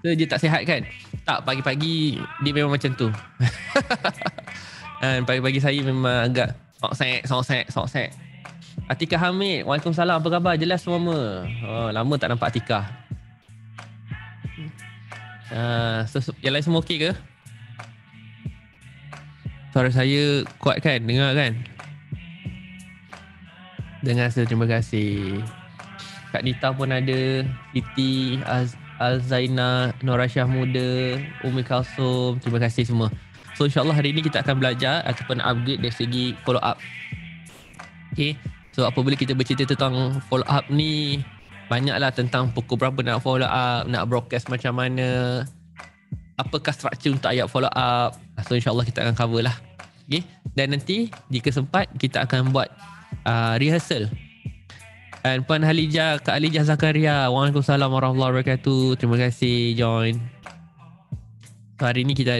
So dia tak sihat kan? Tak, pagi-pagi dia memang macam tu. Dan pagi-pagi saya memang agak soksek. Atikah Hamid, Waalaikumsalam, apa khabar? Jelas semua. Oh, lama tak nampak Atikah. Yang lain semua okey ke? Suara saya kuat kan? Dengar kan? Dengar, terima kasih. Kak Nita pun ada, Siti, Alzaina, Norasyah Muda, Umi Kalsum, terima kasih semua. So insyaAllah hari ini kita akan belajar ataupun upgrade dari segi follow up. Okay, so apabila kita bercerita tentang follow up ni, banyaklah tentang pukul berapa nak follow up, nak broadcast macam mana, apakah struktur untuk ayat follow up. So insyaAllah kita akan cover lah. Okay, dan nanti jika sempat kita akan buat rehearsal. Dan Puan Halijah, Kak Halijah Zakaria, Waalaikumsalam warahmatullahi wabarakatuh. Terima kasih join. So, hari ni kita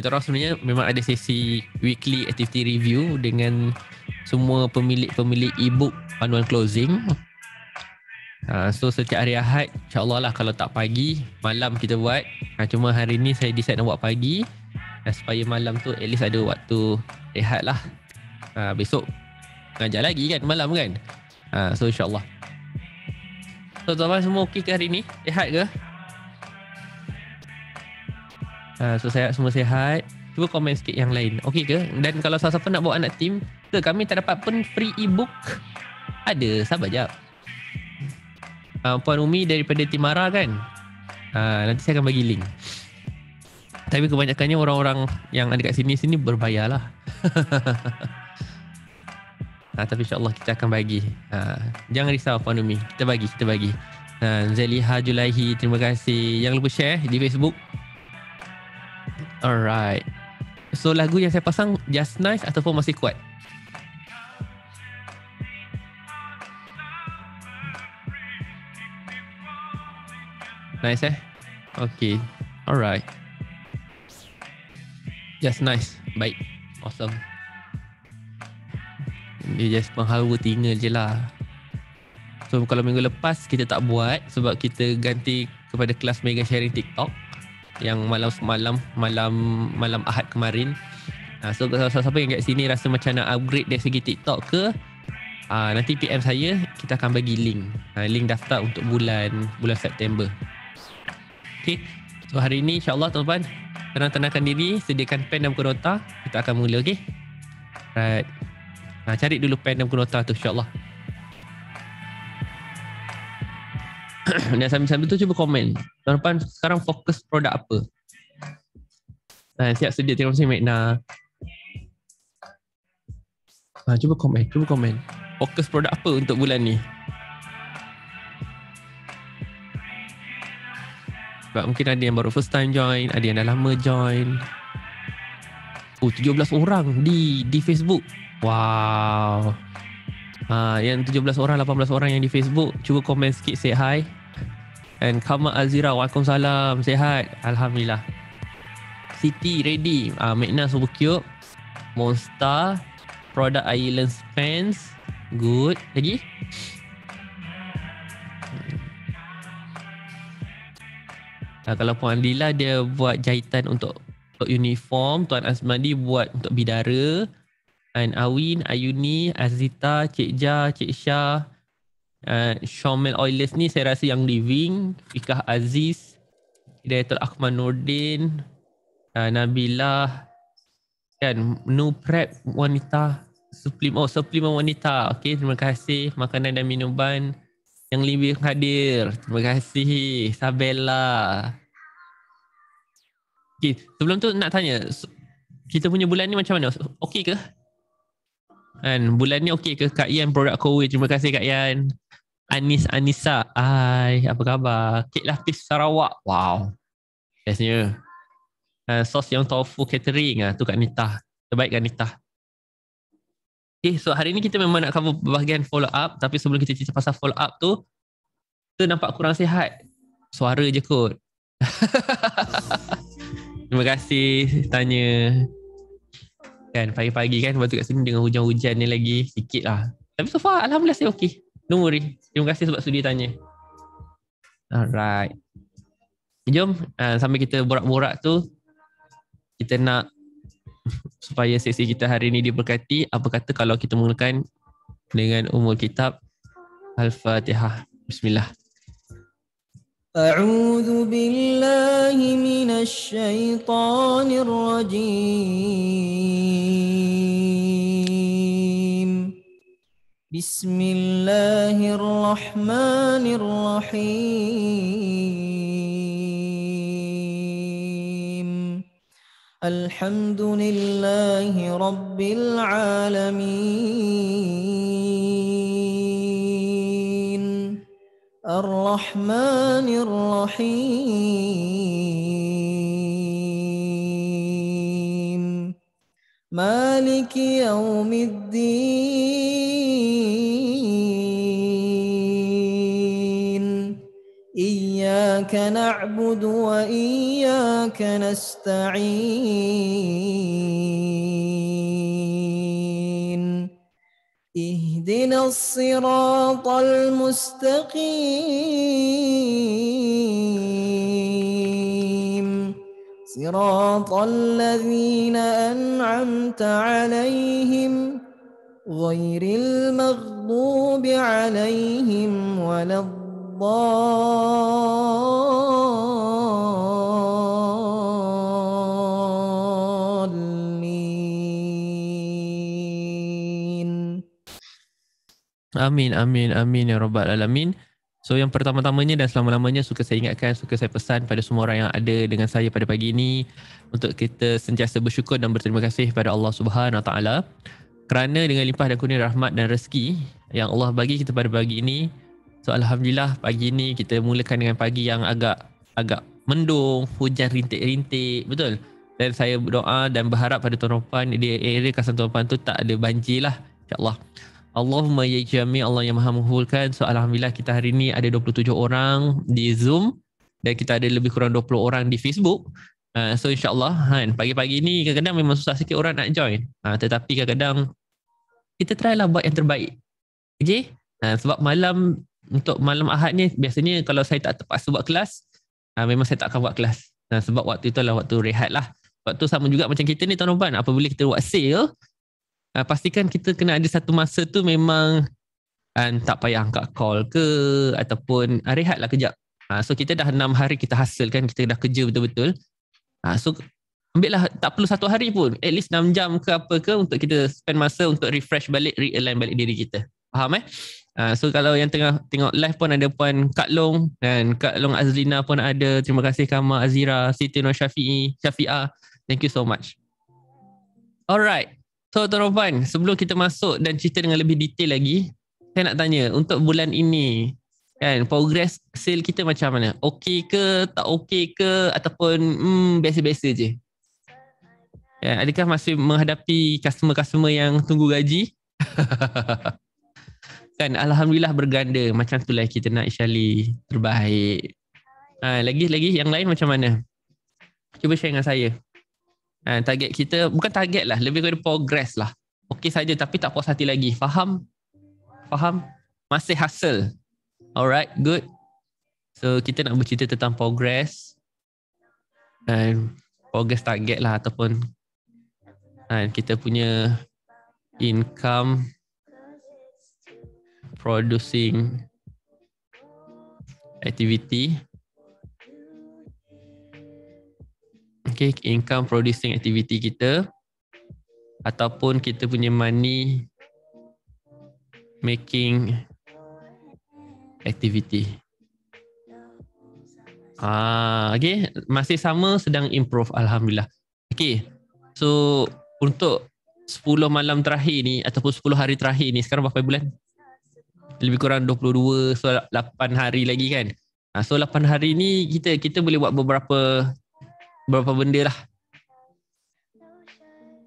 orang sebenarnya memang ada sesi weekly activity review dengan semua pemilik e-book panduan closing. So setiap hari Ahad, insyaAllah lah, kalau tak pagi, malam kita buat. Cuma hari ni saya decide nak buat pagi, supaya malam tu at least ada waktu rehat lah. Besok ngajar lagi kan malam kan. So insyaAllah. So tuan-tuan semua okey ke hari ni? Sihat ke? So semua sihat. Cuba komen sikit yang lain. Okey ke? Dan kalau siapa-siapa nak bawa anak team, kami tak dapat pun free e-book. Ada, sabar jap. Puan Umi daripada Timara kan? Nanti saya akan bagi link. Tapi kebanyakannya orang-orang yang ada kat sini berbayar lah. Tapi insyaAllah kita akan bagi. Jangan risau Puan Umi, kita bagi. Zaliha Julaihi, terima kasih. Jangan lupa share di Facebook. Alright. So lagu yang saya pasang just nice ataupun masih kuat? Nice Okay. Alright. Just nice. Baik. Awesome. Dia just pengharu telinga je lah. So kalau minggu lepas kita tak buat sebab kita ganti kepada kelas Mega Sharing TikTok yang malam Ahad kemarin. So kalau siapa yang kat sini rasa macam nak upgrade dari segi TikTok ke, nanti PM saya, kita akan bagi link. Link daftar untuk bulan September. Okay. So hari ni insyaAllah tuan-tuan, tenangkan diri, sediakan pen dan buku nota. Kita akan mula, okay? Right. Cari dulu pen dan buku nota tu insyaAllah. Dan sambil tu cuba komen. Tuan-tuan sekarang fokus produk apa? Siap sedia, terima kasih Megna. Cuba komen. Fokus produk apa untuk bulan ni? Sebab mungkin ada yang baru first time join, ada yang dah lama join. 17 orang di Facebook. Wow. Yang 17 orang, 18 orang yang di Facebook, cuba komen sikit, say hi. And Kama Azira, Waalaikumsalam, sihat, Alhamdulillah. Siti ready. Megna super cute. Monster, Product Island Fans, good. Lagi? Kalau Puan Lila dia buat jahitan untuk uniform, Tuan Azmadi buat untuk bidara, and Awin, Ayuni, Azita, Cik Ja, Cik Syah, Syamil Oilers ni saya rasa yang living, Fikah Aziz, Hidayatul Akhman Nordin, Nabilah, kan, No Prep wanita, suplemen wanita. Okey, terima kasih. Makanan dan minuman yang lebih hadir. Terima kasih Sabella. Okay, sebelum tu nak tanya, kita punya bulan ni macam mana? Okey ke? Kan, bulan ni okey ke? Kak Yan Produk Kowe, terima kasih Kak Yan. Anissa, hai, apa khabar? Kek lapis Sarawak, wow, bestnya. Sos yang tofu catering, tu Kak Nita. Terbaik Kak Nita. Okay, so hari ni kita memang nak cover bahagian follow up, tapi sebelum kita cerita pasal follow up tu, kita nampak kurang sihat. Suara je kot. Terima kasih tanya. Kan pagi-pagi kan, lepas tu kat sini dengan hujan-hujan ni lagi sikit lah. Tapi so far Alhamdulillah saya okey. Don't worry. Terima kasih sebab sudi tanya. Alright. Jom sambil kita borak-borak tu, kita nak supaya sesi kita hari ni diberkati. Apa kata kalau kita mulakan dengan umul kitab Al-Fatihah. Bismillah. أعوذ بالله من الشيطان الرجيم بسم الله الرحمن الرحيم الحمد لله رب العالمين الرحمن الرحيم مالك يوم الدين إياك نعبد وإياك نستعين اهدنا الصراط المستقيم صراط الذين أنعمت عليهم غير المغضوب عليهم ولا الضالين. Amin, amin, amin ya Rabbal Alamin. So yang pertama-tamanya dan selama-lamanya suka saya ingatkan, suka saya pesan pada semua orang yang ada dengan saya pada pagi ini untuk kita sentiasa bersyukur dan berterima kasih kepada Allah Subhanahu Wa Taala kerana dengan limpah dan kurnia rahmat dan rezeki yang Allah bagi kita pada pagi ini. So alhamdulillah pagi ini kita mulakan dengan pagi yang agak mendung, hujan rintik-rintik, betul? Dan saya berdoa dan berharap pada tahun depan di area kawasan tahun depan tu tak ada banjir lah, insya-Allah. Allahumma ya jami, Allah yang maha menghulkan. So alhamdulillah kita hari ni ada 27 orang di Zoom dan kita ada lebih kurang 20 orang di Facebook. So insyaAllah pagi-pagi ni kadang-kadang memang susah sikit orang nak join. Tetapi kadang-kadang kita try lah buat yang terbaik. Okay? Sebab untuk malam Ahad ni biasanya kalau saya tak terpaksa buat kelas, memang saya tak akan buat kelas. Sebab waktu itu adalah waktu rehat lah. Waktu sama juga macam kita ni tahun depan, apabila kita buat sale, pastikan kita kena ada satu masa tu memang tak payah angkat call ke ataupun rehat lah kejap. So kita dah 6 hari kita hasilkan, kita dah kerja betul-betul. So ambil lah, tak perlu 1 hari pun, at least 6 jam ke apa ke untuk kita spend masa untuk refresh balik, realign balik diri kita. Faham So kalau yang tengah tengok live pun ada Puan Kak Long dan Kak Long Azlina pun ada. Terima kasih Kama Azira, Siti Nur Syafi'ah. Thank you so much. Alright. So Tuan Ropan, sebelum kita masuk dan cerita dengan lebih detail lagi, saya nak tanya untuk bulan ini kan, progress sale kita macam mana? Okey ke, tak okey ke, ataupun biasa-biasa je? Ya, adakah masih menghadapi customer-customer yang tunggu gaji? Kan alhamdulillah berganda, macam itulah kita nak insya-Allah terbaik. Lagi yang lain macam mana? Cuba share dengan saya. Target kita, bukan target lah, lebih kepada progress lah. Okey saja tapi tak puas hati lagi. Faham? Masih hustle. Alright, good. So kita nak bercerita tentang progress dan progress target lah, ataupun kita punya income producing activity. Okay, income producing activity kita ataupun kita punya money making activity. Okay, masih sama, sedang improve alhamdulillah. Okay, so untuk 10 malam terakhir ni ataupun 10 hari terakhir ni, sekarang berapa bulan? Lebih kurang 22, so 8 hari lagi kan. So 8 hari ni kita boleh buat beberapa benda lah.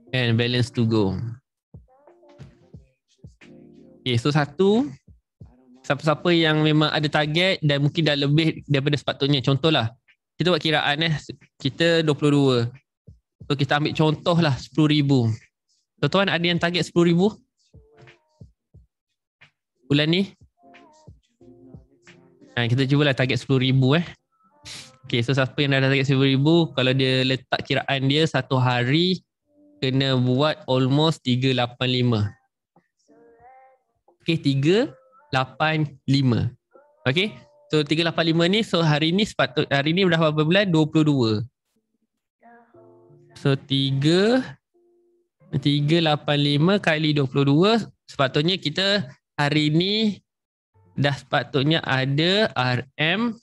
And balance to go. Okay, so siapa-siapa yang memang ada target dan mungkin dah lebih daripada sepatutnya, contohlah kita buat kiraan kita 22, so kita ambil contoh lah 10,000. Tuan-tuan ada yang target 10,000 bulan ni? Kita cubalah target 10,000 Okay, so siapa yang dah target 10,000, kalau dia letak kiraan dia satu hari kena buat almost 385. Okay, 385. Okay, so 385 ni, so hari ni dah berapa bulan? 22. So 385 kali 22, sepatutnya kita hari ni dah sepatutnya ada RM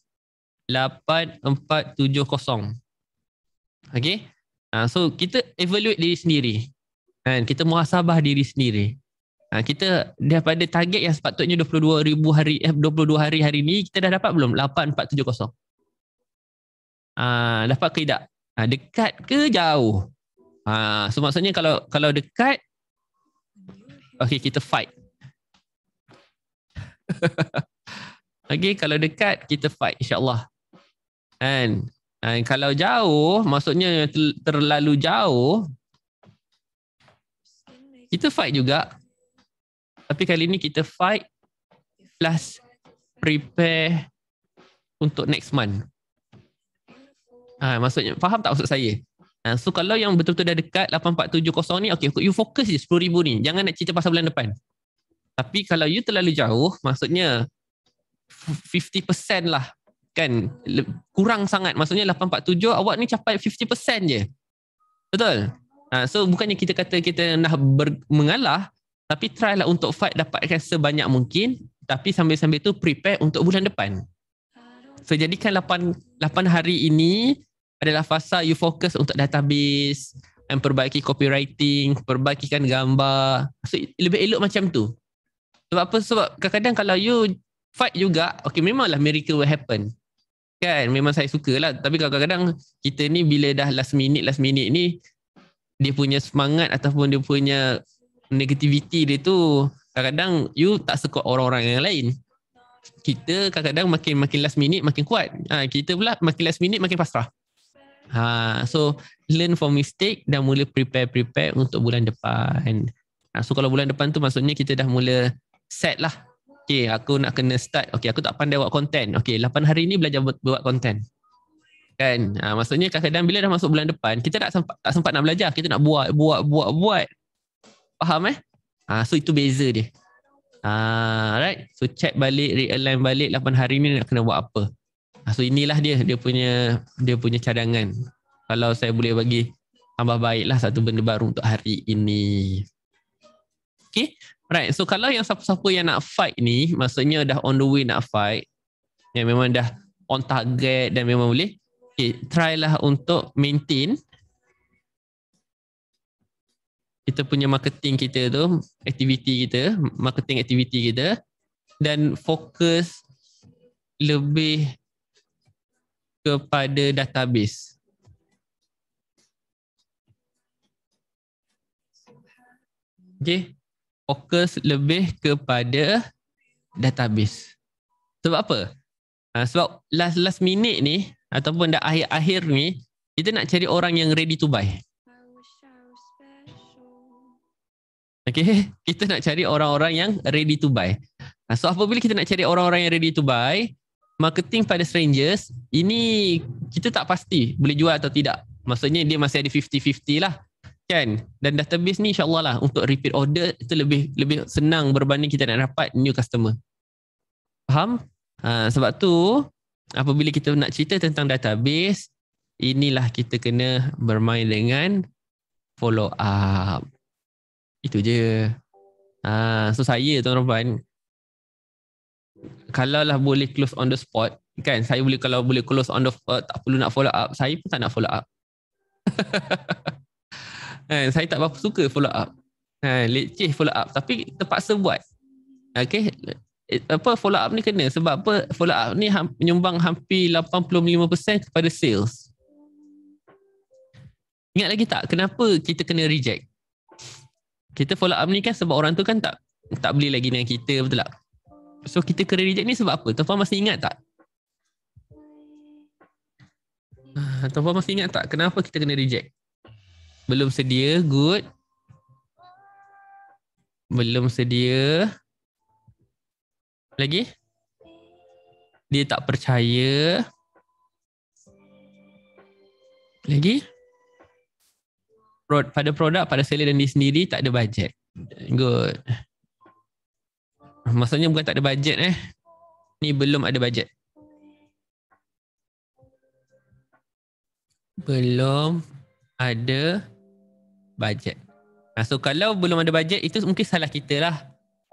8470. Okay, so kita evaluate diri sendiri, kan? Kita muhasabah diri sendiri. Kita daripada target yang sepatutnya 22,000 hari 22 hari hari ni, kita dah dapat belum? 8470. Dapat ke tidak? Dekat ke jauh? So maksudnya kalau dekat, okay, kita fight. Okay, kalau dekat kita fight, insyaAllah. Kan? Kalau jauh, maksudnya terlalu jauh, kita fight juga. Tapi kali ni kita fight plus prepare untuk next month. Maksudnya, faham tak maksud saya? So kalau yang betul-betul dah dekat 8470 ni, okay, you fokus je 10,000 ni. Jangan nak cerita pasal bulan depan. Tapi kalau you terlalu jauh, maksudnya 50% lah. Kan? Kurang sangat. Maksudnya 847, awak ni capai 50% je. Betul? So bukannya kita kata kita nak mengalah, tapi try lah untuk fight dapatkan sebanyak mungkin, tapi sambil-sambil tu prepare untuk bulan depan. So jadikan 8 hari ini adalah fasa you fokus untuk database, perbaiki copywriting, perbaikikan gambar. So lebih elok macam tu. Sebab apa? Sebab kadang-kadang kalau you fight juga, okay, memanglah miracle will happen. Kan? Memang saya suka lah. Tapi kadang-kadang kita ni bila dah last minute ni, dia punya semangat ataupun dia punya negativity dia tu, kadang-kadang you tak sekuat orang-orang yang lain. Kita kadang-kadang makin last minute makin kuat. Kita pula makin last minute makin pasrah. So learn from mistake dan mula prepare untuk bulan depan. So kalau bulan depan tu maksudnya kita dah mula set lah. Okay, aku nak kena start. Okay, aku tak pandai buat content. Okay, 8 hari ni belajar buat content. Kan? Maksudnya kadang-kadang bila dah masuk bulan depan, kita tak sempat nak belajar. Kita nak buat. Faham So itu beza dia. Right? So check balik, realign balik 8 hari ni nak kena buat apa. So inilah dia punya cadangan. Kalau saya boleh bagi tambah baiklah satu benda baru untuk hari ini. Okay? Right, so kalau yang siapa-siapa yang nak fight ni, maksudnya dah on the way nak fight, yang memang dah on target dan memang boleh, okay, try lah untuk maintain kita punya marketing kita tu, marketing activity kita, dan fokus lebih kepada database. Okay, fokus lebih kepada database. Sebab apa? Sebab last minute ni ataupun dah akhir-akhir ni, kita nak cari orang yang ready to buy. Okay, kita nak cari orang-orang yang ready to buy. So apabila kita nak cari orang-orang yang ready to buy, marketing pada strangers, ini kita tak pasti boleh jual atau tidak. Maksudnya dia masih ada 50-50 lah. Kan? Dan database ni insyaAllah lah untuk repeat order itu lebih senang berbanding kita nak dapat new customer. Faham? Sebab tu apabila kita nak cerita tentang database, inilah kita kena bermain dengan follow up. Itu je. So saya tuan-tuan, kalau lah boleh close on the spot, kan, saya kalau boleh close on the spot, tak perlu nak follow up, saya pun tak nak follow up. Saya tak berapa suka follow up. Leceh follow up, tapi terpaksa buat. Okay, follow up ni kena, sebab apa? Follow up ni menyumbang hampir 85% kepada sales. Ingat lagi tak kenapa kita kena reject? Kita follow up ni kan sebab orang tu kan tak beli lagi dengan kita, betul tak? So kita kena reject ni sebab apa? Tuan-tuan masih ingat tak? Tuan-tuan masih ingat tak kenapa kita kena reject? Belum sedia, good. Belum sedia. Lagi? Dia tak percaya. Lagi? Pada produk, pada seller dan diri sendiri tak ada bajet. Good. Maksudnya bukan tak ada bajet Ni belum ada bajet. Belum ada bajet. So kalau belum ada bajet, itu mungkin salah kita lah.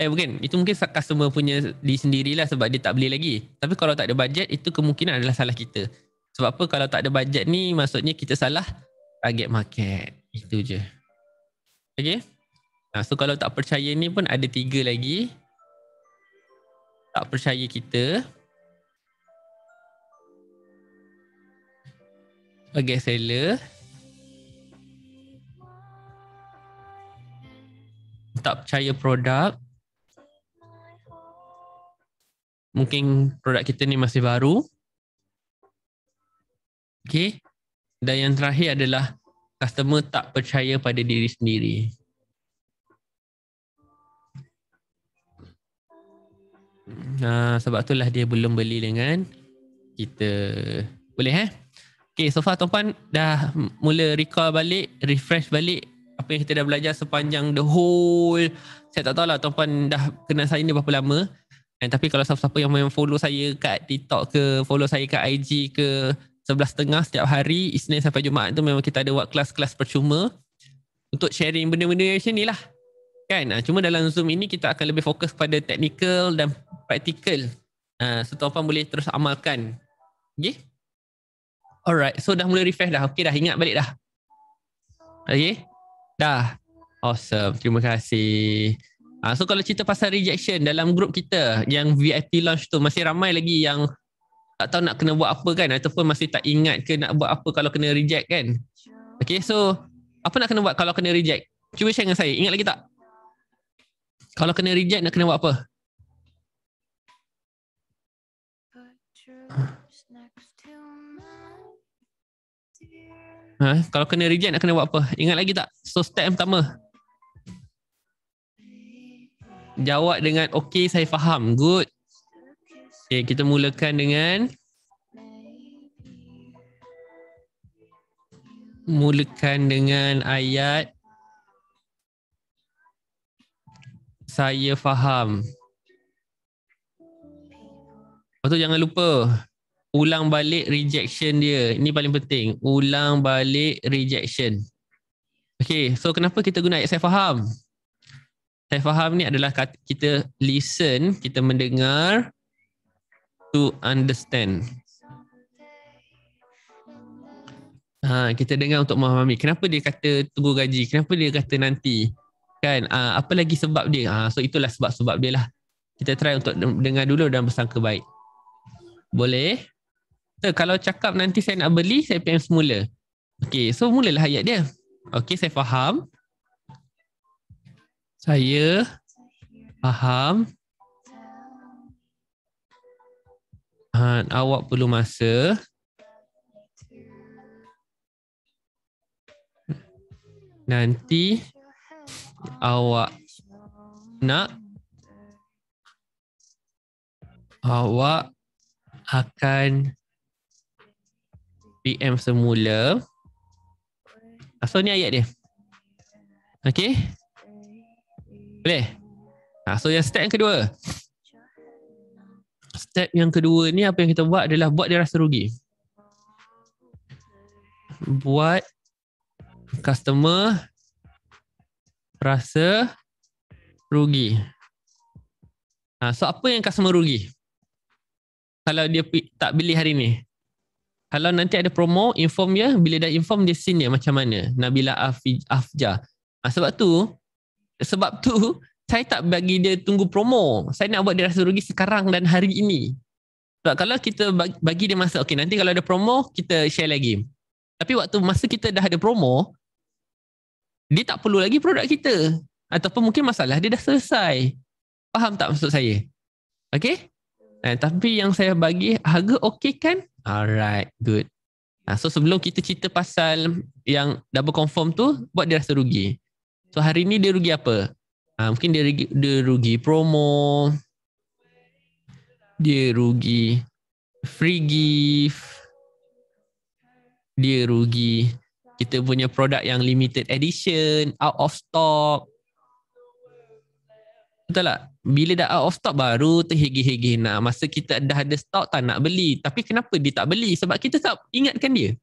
Bukan. Itu mungkin customer punya diri sendirilah sebab dia tak beli lagi. Tapi kalau tak ada bajet, itu kemungkinan adalah salah kita. Sebab apa? Kalau tak ada bajet ni, maksudnya kita salah target market. Itu je. Okay? So kalau tak percaya ni pun ada 3 lagi. Tak percaya kita. Sebagai seller. Tak percaya produk. Mungkin produk kita ni masih baru. Okay. Dan yang terakhir adalah customer tak percaya pada diri sendiri. Sebab itulah dia belum beli dengan kita. Boleh Okay, so far tuan-puan dah mula recall balik, refresh balik apa yang kita dah belajar sepanjang the whole. Saya tak tahulah tuan-puan dah kenal saya ni berapa lama. Tapi kalau siapa-siapa yang memang follow saya kat TikTok ke, follow saya kat IG ke, 11.30 setiap hari, Isnin sampai Jumaat tu memang kita ada buat kelas-kelas percuma untuk sharing benda-benda macam ni lah. Kan? Cuma dalam Zoom ini kita akan lebih fokus pada technical dan practical. So tuan-puan boleh terus amalkan. Okay? Alright, so dah mula refresh dah. Okay dah, ingat balik dah. Okay? Dah. Awesome, terima kasih. So kalau cerita pasal rejection dalam grup kita yang VIP launch tu, masih ramai lagi yang tak tahu nak kena buat apa kan, ataupun masih tak ingat ke nak buat apa kalau kena reject kan. Okay, so apa nak kena buat kalau kena reject? Cuba share dengan saya, ingat lagi tak? Kalau kena reject nak kena buat apa? Kalau kena reject nak kena buat apa? Ingat lagi tak? So step yang pertama, jawab dengan okay, saya faham. Good. Okay, kita mulakan dengan ayat saya faham. Lepas tu jangan lupa ulang balik rejection dia. Ini paling penting. Ulang balik rejection. Okay, so kenapa kita guna ayat saya faham? Saya faham ni adalah kita listen, kita mendengar to understand. Kita dengar untuk memahami. Kenapa dia kata tunggu gaji? Kenapa dia kata nanti? Kan? Apa lagi sebab dia? So itulah sebab-sebab dia lah. Kita try untuk dengar dulu dan bersangka baik. Boleh? So, kalau cakap nanti saya nak beli, saya PM semula. Okay, so mulalah ayat dia. Okay, saya faham. Saya faham. Awak perlu masa. Nanti awak nak, awak akan PM semula. So ni ayat dia. Okay? Boleh? So yang step yang kedua. Step yang kedua ni apa yang kita buat adalah buat dia rasa rugi. Buat customer rasa rugi. So apa yang customer rugi? Kalau dia tak beli hari ni. Kalau nanti ada promo, inform dia. Bila dah inform, dia scene dia macam mana. Nabila Afja. Sebab tu, saya tak bagi dia tunggu promo. Saya nak buat dia rasa rugi sekarang dan hari ini. Sebab kalau kita bagi dia masa, okay, nanti kalau ada promo, kita share lagi. Tapi waktu masa kita dah ada promo, dia tak perlu lagi produk kita. Ataupun mungkin masalah dia dah selesai. Faham tak maksud saya? Okay? Tapi yang saya bagi, harga okay kan? Alright, good. So sebelum kita cerita pasal yang double confirm tu, buat dia rasa rugi. So hari ni dia rugi apa? Mungkin dia rugi promo. Dia rugi free gift. dia rugi. Kita punya produk yang limited edition, out of stock. Betul tak? Bila dah out of stock baru terhege-hege nak. Masa kita dah ada stock tak nak beli. Tapi kenapa dia tak beli? Sebab kita tak ingatkan dia.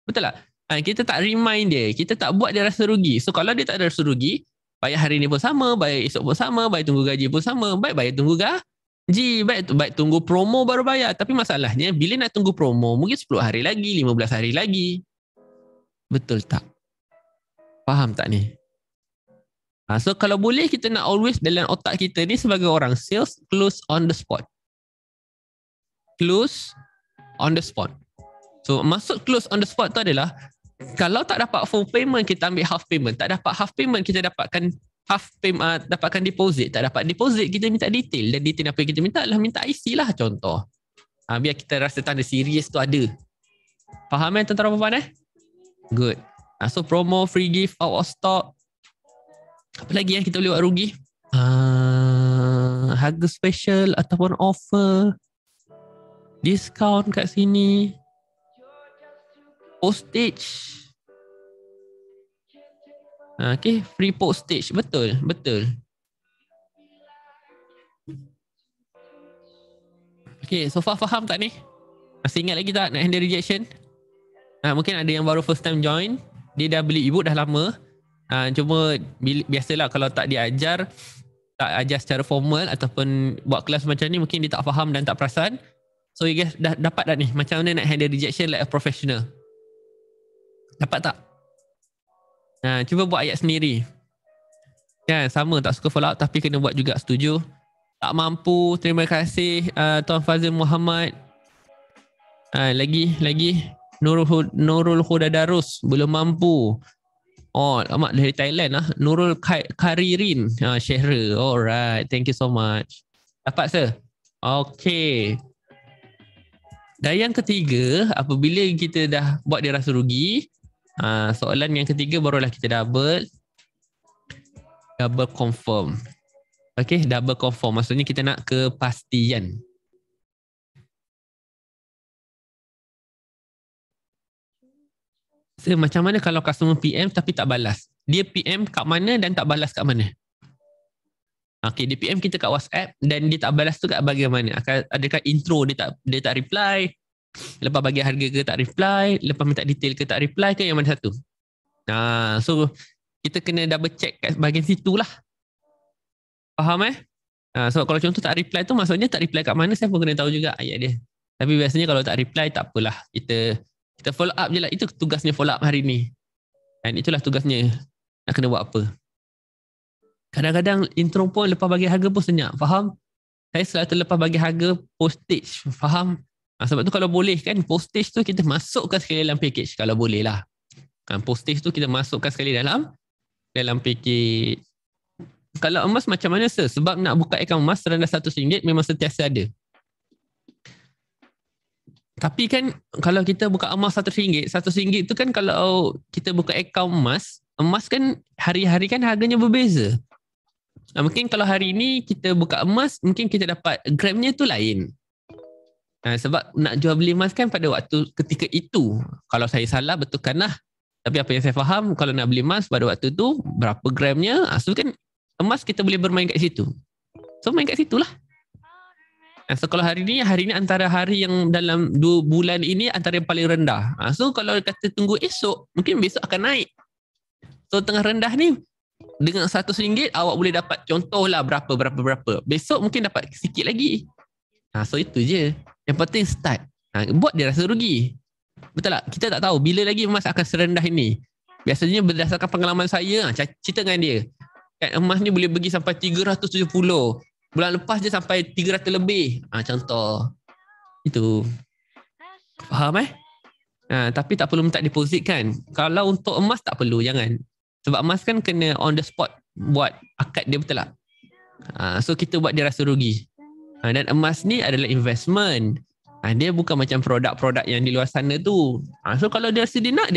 Betul tak? Kita tak remind dia. Kita tak buat dia rasa rugi. So kalau dia tak ada rasa rugi, bayar hari ni pun sama, bayar esok pun sama, bayar tunggu gaji pun sama. Baik bayar tunggu gaji, baik tunggu promo baru bayar. Tapi masalahnya bila nak tunggu promo, mungkin 10 hari lagi, 15 hari lagi. Betul tak? Faham tak ni? So kalau boleh kita nak always dalam otak kita ni sebagai orang sales, close on the spot. Close on the spot. So maksud close on the spot tu adalah kalau tak dapat full payment, kita ambil half payment. Tak dapat half payment, kita dapatkan half payment, dapatkan deposit. Tak dapat deposit, kita minta detail. Dan detail apa yang kita minta adalah minta IC lah contoh. Biar kita rasa tanda serius tu ada. Faham tuan-tuan dan puan? Good. So promo, free gift, out of stock. Apa lagi yang kita boleh buat rugi? Harga special ataupun offer. Discount kat sini. Postage. Okay, free postage. Betul. Okay, so far faham tak ni? Masih ingat lagi tak nak handle rejection? Mungkin ada yang baru first time join. Dia dah beli e-book dah lama. Cuma biasalah kalau tak diajar, tak ajar secara formal ataupun buat kelas macam ni, mungkin dia tak faham dan tak perasan. So you guys dah dapat dah ni macam mana nak handle rejection like a professional. Dapat tak? Cuba buat ayat sendiri. Sama tak suka follow up tapi kena buat juga, setuju. Tak mampu, terima kasih Tuan Fazil Muhammad. Lagi Nurul Huda Darus belum mampu. Amat dari Thailand lah. Nurul Karirin Syehra. Alright, thank you so much. Dapat sir? Okay. Dan yang ketiga, apabila kita dah buat dia rasa rugi, soalan yang ketiga barulah kita double confirm. Okay, double confirm. Maksudnya kita nak kepastian. So, macam mana kalau customer PM tapi tak balas? Dia PM kat mana dan tak balas kat mana? Okay, dia PM kita kat WhatsApp dan dia tak balas tu kat bagaimana? Adakah intro dia tak reply? Lepas bagi harga ke tak reply? Lepas minta detail ke tak reply ke? Yang mana satu? So kita kena double check kat bahagian situ lah. Faham So kalau contoh tak reply tu maksudnya tak reply kat mana, saya pun kena tahu juga ayat dia. Tapi biasanya kalau tak reply tak apalah. Kita follow up je lah. Itu tugasnya follow up hari ni. Dan itulah tugasnya. Nak kena buat apa. Kadang-kadang intro pun lepas bagi harga pun senyap. Faham? Saya selalu terlepas bagi harga postage. Faham? Sebab tu kalau boleh kan, postage tu kita masukkan sekali dalam package. Kalau boleh lah. Postage tu kita masukkan sekali dalam package. Kalau emas macam mana sir? Sebab nak buka akaun emas serendah RM100 memang sentiasa ada. Tapi kan kalau kita buka emas RM100 tu kan kalau kita buka akaun emas kan hari-hari kan harganya berbeza. Mungkin kalau hari ni kita buka emas, mungkin kita dapat gramnya tu lain. Sebab nak jual beli emas kan pada waktu ketika itu. Kalau saya salah betulkanlah. Tapi apa yang saya faham, kalau nak beli emas pada waktu tu berapa gramnya, so kan emas kita boleh bermain kat situ. So main kat situlah. So kalau hari ni antara hari yang dalam 2 bulan ini antara yang paling rendah. So kalau kata tunggu esok, mungkin besok akan naik. So tengah rendah ni dengan RM100 awak boleh dapat contohlah berapa. Besok mungkin dapat sikit lagi. So itu je. Yang penting start. Buat dia rasa rugi. Betul tak? Kita tak tahu bila lagi emas akan serendah ini. Biasanya berdasarkan pengalaman saya, cerita dengan dia. Kan emas ni boleh pergi sampai 370. Bulan lepas je sampai 300 lebih. Contoh. Itu. Faham tapi tak perlu minta deposit kan. Kalau untuk emas tak perlu, jangan. Sebab emas kan kena on the spot buat akad dia, betul tak? So kita buat dia rasa rugi. Dan emas ni adalah investment. Dia bukan macam produk-produk yang di luar sana tu. So kalau dia rasa dia nak.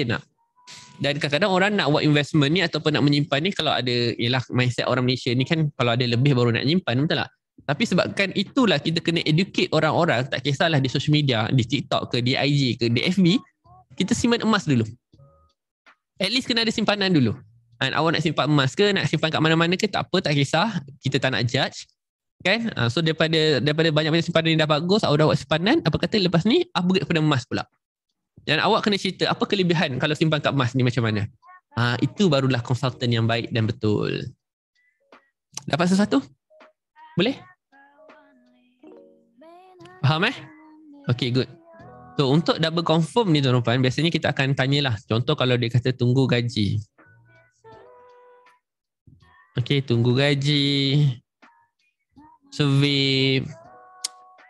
Dan kadang-kadang orang nak buat investment ni ataupun nak menyimpan ni, kalau ada, ialah mindset orang Malaysia ni kan, kalau ada lebih baru nak nyimpan, betul tak? Tapi sebabkan itulah kita kena educate orang-orang, tak kisahlah di social media, di TikTok ke, di IG ke, di FB, kita simpan emas dulu. At least kena ada simpanan dulu. And awak nak simpan emas ke, nak simpan kat mana-mana ke, tak apa, tak kisah. Kita tak nak judge. Kan? So daripada banyak-banyak simpanan yang dah bagus, awak dah buat simpanan, apa kata lepas ni, upgrade kepada emas pula. Dan awak kena cerita, apa kelebihan kalau simpan kat emas ni macam mana? Itu barulah konsultan yang baik dan betul. Dapat sesuatu? Boleh? Faham Okay, good. So, untuk double confirm ni tuan-tuan, biasanya kita akan tanyalah. Contoh kalau dia kata tunggu gaji. Okay, tunggu gaji. Survey.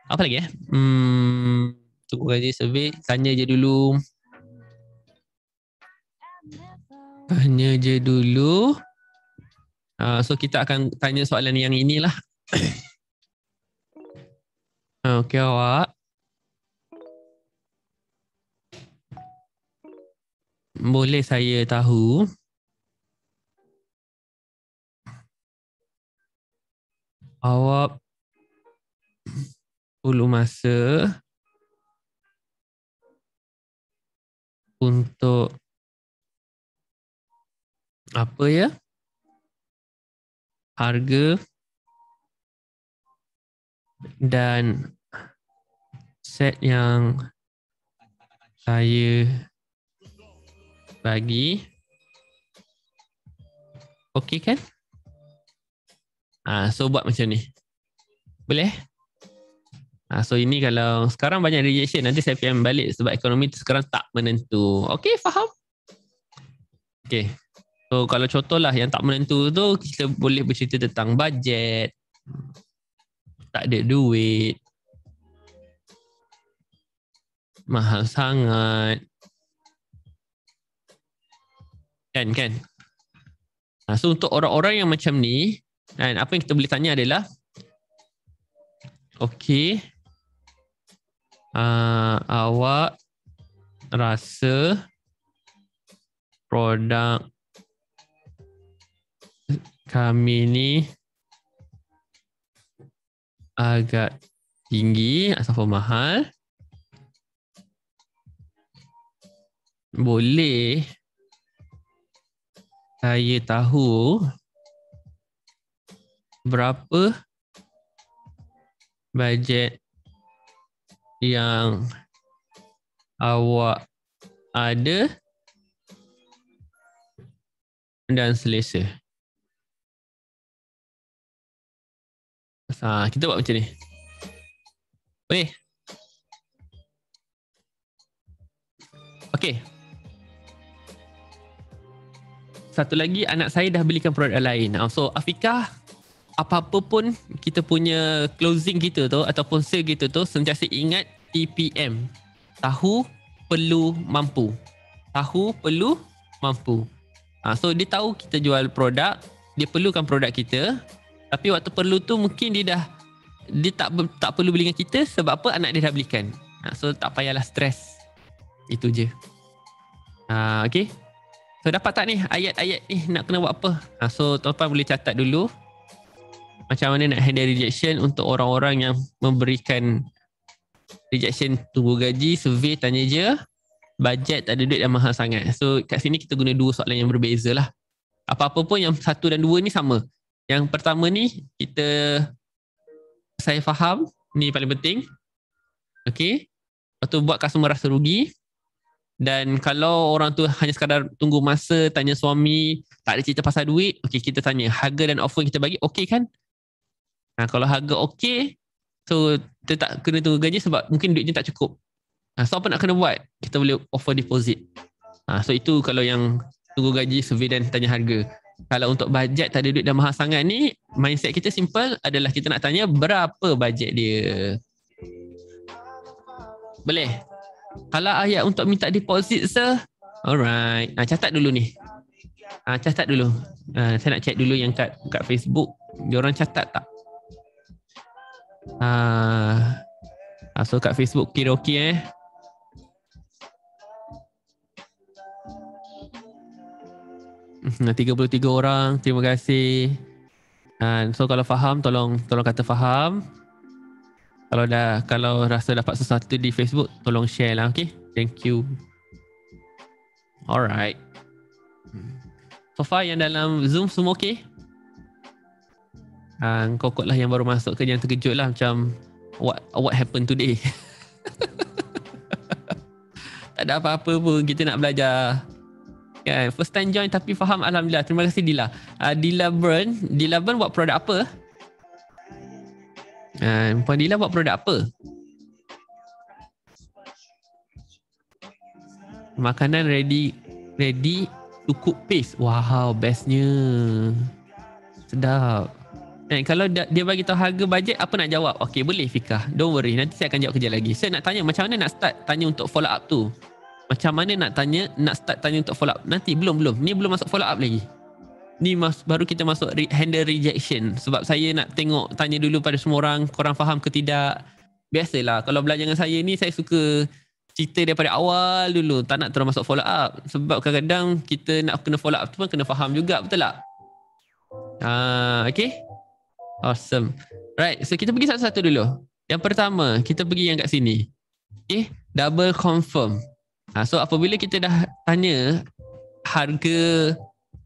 Apa lagi tunggu gaji, survey. Tanya je dulu. So, kita akan tanya soalan yang inilah. Okay, awak. Boleh saya tahu awak perlu masa untuk apa ya? Harga dan set yang saya bagi. Okey kan? So buat macam ni. Boleh? So ini kalau sekarang banyak rejection, nanti saya PM balik sebab ekonomi tu sekarang tak menentu. Okey, faham? Okey. So kalau contohlah yang tak menentu tu, kita boleh bercerita tentang bajet. Tak ada duit. Mahal sangat. Kan? So untuk orang-orang yang macam ni, kan, apa yang kita boleh tanya adalah, okey, awak rasa produk kami ni agak tinggi ataupun mahal. Boleh saya tahu berapa bajet yang awak ada dan selesa. Kita buat macam ni. Boleh? Okey. Satu lagi, anak saya dah belikan produk lain. So Afiqah, apa-apa pun kita punya closing kita tu ataupun sale kita tu, sentiasa ingat TPM. Tahu, perlu, mampu. Tahu, perlu, mampu. So dia tahu kita jual produk, dia perlukan produk kita, tapi waktu perlu tu mungkin dia tak perlu beli dengan kita sebab apa, anak dia dah belikan. So tak payahlah stres. Itu je. Okay. So dapat tak ni ayat-ayat ni nak kena buat apa? So tuan-tuan boleh catat dulu macam mana nak handle rejection untuk orang-orang yang memberikan rejection tunggu gaji, survey, tanya je, bajet tak ada duit dan mahal sangat. So kat sini kita guna dua soalan yang berbeza lah. Apa-apa pun yang 1 dan 2 ni sama. Yang pertama ni saya faham, ni paling penting. Okay. Lepas tu buat customer rasa rugi. Dan kalau orang tu hanya sekadar tunggu masa, tanya suami, tak ada cerita pasal duit, okey, kita tanya harga dan offer yang kita bagi okey kan? Kalau harga okey, so kita tak kena tunggu gaji sebab mungkin duitnya tak cukup. So apa nak kena buat? Kita boleh offer deposit. So itu kalau yang tunggu gaji, survey dan tanya harga. Kalau untuk bajet tak ada duit dan mahal sangat ni, mindset kita simple adalah kita nak tanya berapa bajet dia. Boleh? Kalau ayat untuk minta deposit alright. Catat dulu ni. Catat dulu. Saya nak check dulu yang kat Facebook. Diorang catat tak? So kat Facebook kira okey 33 orang. Terima kasih. So kalau faham, tolong kata faham. Kalau rasa dapat sesuatu di Facebook, tolong share lah, okay? Thank you. Alright. So far yang dalam Zoom semua okey? Kau lah yang baru masuk ke, yang terkejut lah macam what happened today. Tak ada apa-apa pun, kita nak belajar. Kan, first time join tapi faham, alhamdulillah. Terima kasih Dila. Dila Burn buat produk apa? Puan Dila buat produk apa? Makanan ready to cook paste. Wow, bestnya. Sedap. Dan kalau dia bagi tahu harga bajet, apa nak jawab? Okey, boleh Fika. Don't worry, nanti saya akan jawab kejap lagi. Saya nak tanya macam mana nak start tanya untuk follow up tu. Macam mana nak start tanya untuk follow up? Nanti belum. Ni belum masuk follow up lagi. Ni baru kita masuk handle rejection. Sebab saya nak tengok, tanya dulu pada semua orang, korang faham ke tidak. Biasalah, kalau belajar dengan saya ni, saya suka cerita daripada awal dulu. Tak nak terus masuk follow up. Sebab kadang-kadang kita nak kena follow up tu pun kena faham juga, betul tak? Okay. Awesome. Right, so kita pergi satu-satu dulu. Yang pertama, kita pergi yang kat sini. Okay, double confirm. So apabila kita dah tanya harga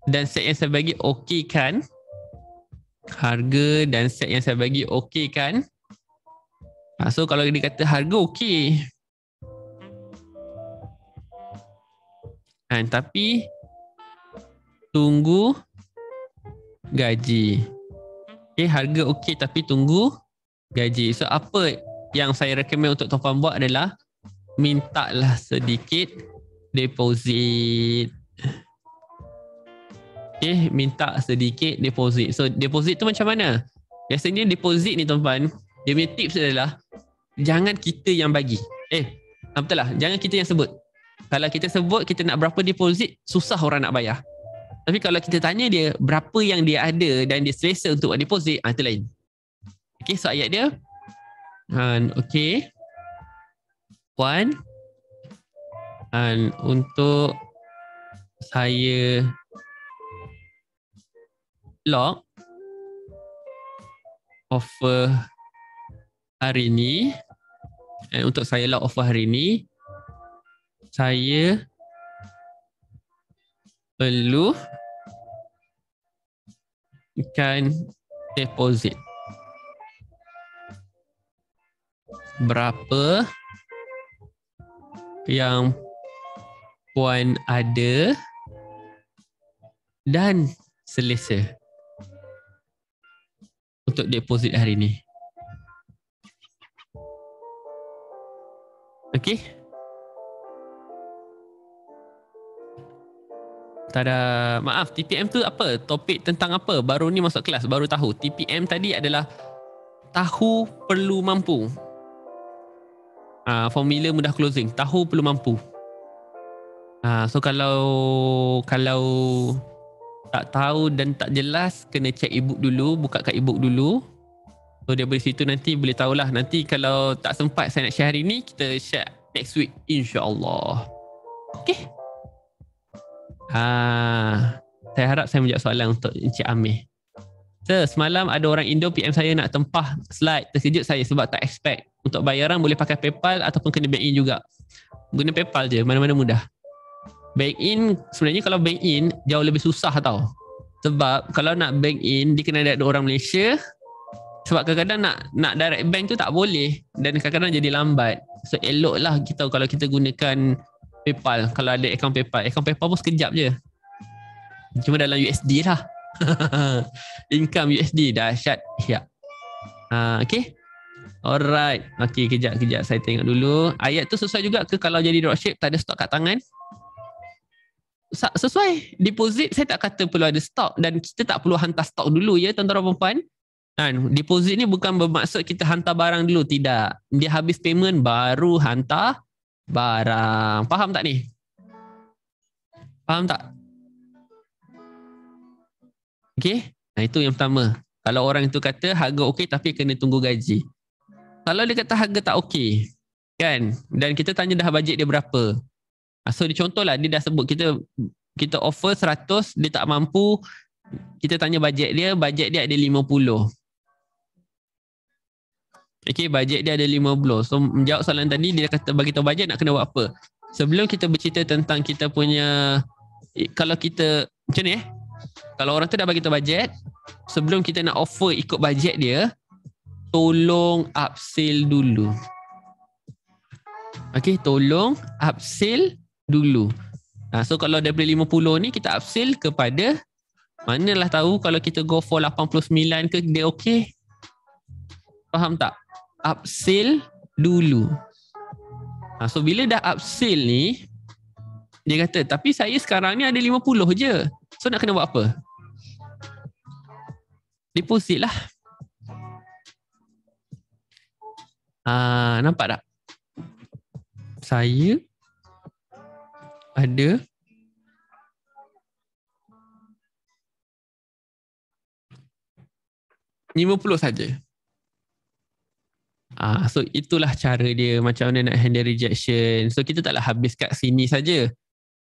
dan set yang saya bagi okey kan? Harga dan set yang saya bagi okey kan? So kalau dia kata harga okey. Tapi tunggu gaji. Okay, harga okey tapi tunggu gaji. So apa yang saya recommend untuk tuan-puan buat adalah mintalah sedikit deposit. Okay, minta sedikit deposit. So deposit tu macam mana? Biasanya deposit ni tuan-puan, dia punya tips adalah jangan kita yang bagi. Betul lah, jangan kita yang sebut. Kalau kita sebut kita nak berapa deposit, susah orang nak bayar. Tapi kalau kita tanya dia berapa yang dia ada dan dia selesa untuk buat deposit, itu lain. Okay, so ayat dia. Okay. Puan. Untuk saya lock offer hari ni. Untuk saya lock offer hari ni, saya perlu ikan deposit berapa yang puan ada dan selesa untuk deposit hari ni. Okey. Tada, maaf, TPM tu apa? Topik tentang apa? Baru ni masuk kelas, baru tahu. TPM tadi adalah tahu perlu mampu. Formula mudah closing. Tahu perlu mampu. So kalau tak tahu dan tak jelas, kena check ebook dulu, buka kat ebook dulu. So dari situ nanti boleh tahulah. Nanti kalau tak sempat saya nak share hari ni, kita share next week insya-Allah. Okay. Saya harap saya menjawab soalan untuk Encik Amir. Sir, semalam ada orang Indo PM saya nak tempah slide. Terkejut saya sebab tak expect. Untuk bayaran boleh pakai PayPal ataupun kena bank in juga. Guna PayPal je, mana-mana mudah. Bank in, sebenarnya kalau bank in jauh lebih susah tau. Sebab kalau nak bank in, dia kena ada orang Malaysia. Sebab kadang-kadang nak direct bank tu tak boleh. Dan kadang-kadang jadi lambat. So eloklah kita kalau kita gunakan PayPal. Kalau ada akaun PayPal. Akaun PayPal pun sekejap je. Cuma dalam USD lah. Income USD dahsyat. Ya. Okay. Alright. Okay, kejap. Saya tengok dulu. Ayat tu sesuai juga ke kalau jadi dropship tak ada stok kat tangan? Sesuai. Deposit saya tak kata perlu ada stok. Dan kita tak perlu hantar stok dulu ya tuan-tuan dan puan-puan. Deposit ni bukan bermaksud kita hantar barang dulu. Tidak. Dia habis payment baru hantar barang. Faham tak ni? Faham tak? Okay. Itu yang pertama. Kalau orang itu kata harga okey tapi kena tunggu gaji. Kalau dia kata harga tak okey, kan? Dan kita tanya dah bajet dia berapa. So dia contohlah dia dah sebut kita offer 100, dia tak mampu. Kita tanya bajet dia ada 50. Okay, bajet dia ada 50. So menjawab soalan tadi, dia kata bagi tahu bajet nak kena buat apa. sebelum kita bercerita tentang kita punya, kalau kita macam ni kalau orang tu dah bagi tahu bajet, sebelum kita nak offer ikut bajet dia, tolong upsell dulu. Okay, tolong upsell dulu. So kalau daripada 50 ni kita upsell kepada, manalah tahu kalau kita go for 89 ke dia okay. Faham tak? Upsell dulu. So bila dah upsell ni, dia kata, tapi saya sekarang ni ada 50 je. So nak kena buat apa? Deposit lah. Nampak tak? Saya ada 50 saja. So itulah cara dia macam mana nak handle rejection. So kita taklah habis kat sini saja.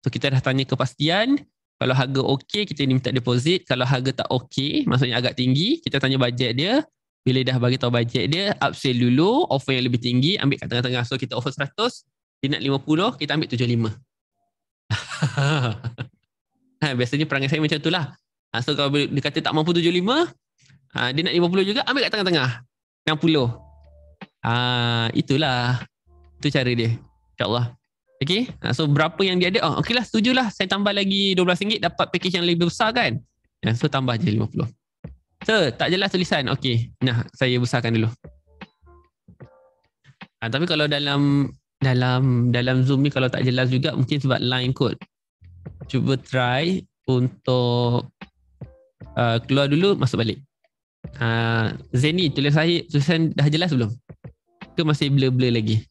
So kita dah tanya kepastian. Kalau harga okey, kita ni minta deposit. Kalau harga tak okey, maksudnya agak tinggi, kita tanya bajet dia. Bila dah bagi tahu bajet dia, upsell dulu, offer yang lebih tinggi, ambil kat tengah-tengah. So kita offer 100, dia nak 50, kita ambil 75. Biasanya perangai saya macam itulah. So kalau dia kata tak mampu 75, dia nak 50 juga, ambil kat tengah-tengah. 60. Itulah. Itu cara dia. InsyaAllah. Okay. So berapa yang dia ada? Okey lah, setujulah. Saya tambah lagi RM12 dapat package yang lebih besar kan? So tambah je 50. So tak jelas tulisan. Okey. Nah, saya besarkan dulu. Tapi kalau dalam Zoom ni kalau tak jelas juga, mungkin sebab line kot. Cuba try untuk keluar dulu, masuk balik. Zeni, tulisan dah jelas belum? Ke masih blur-blur lagi?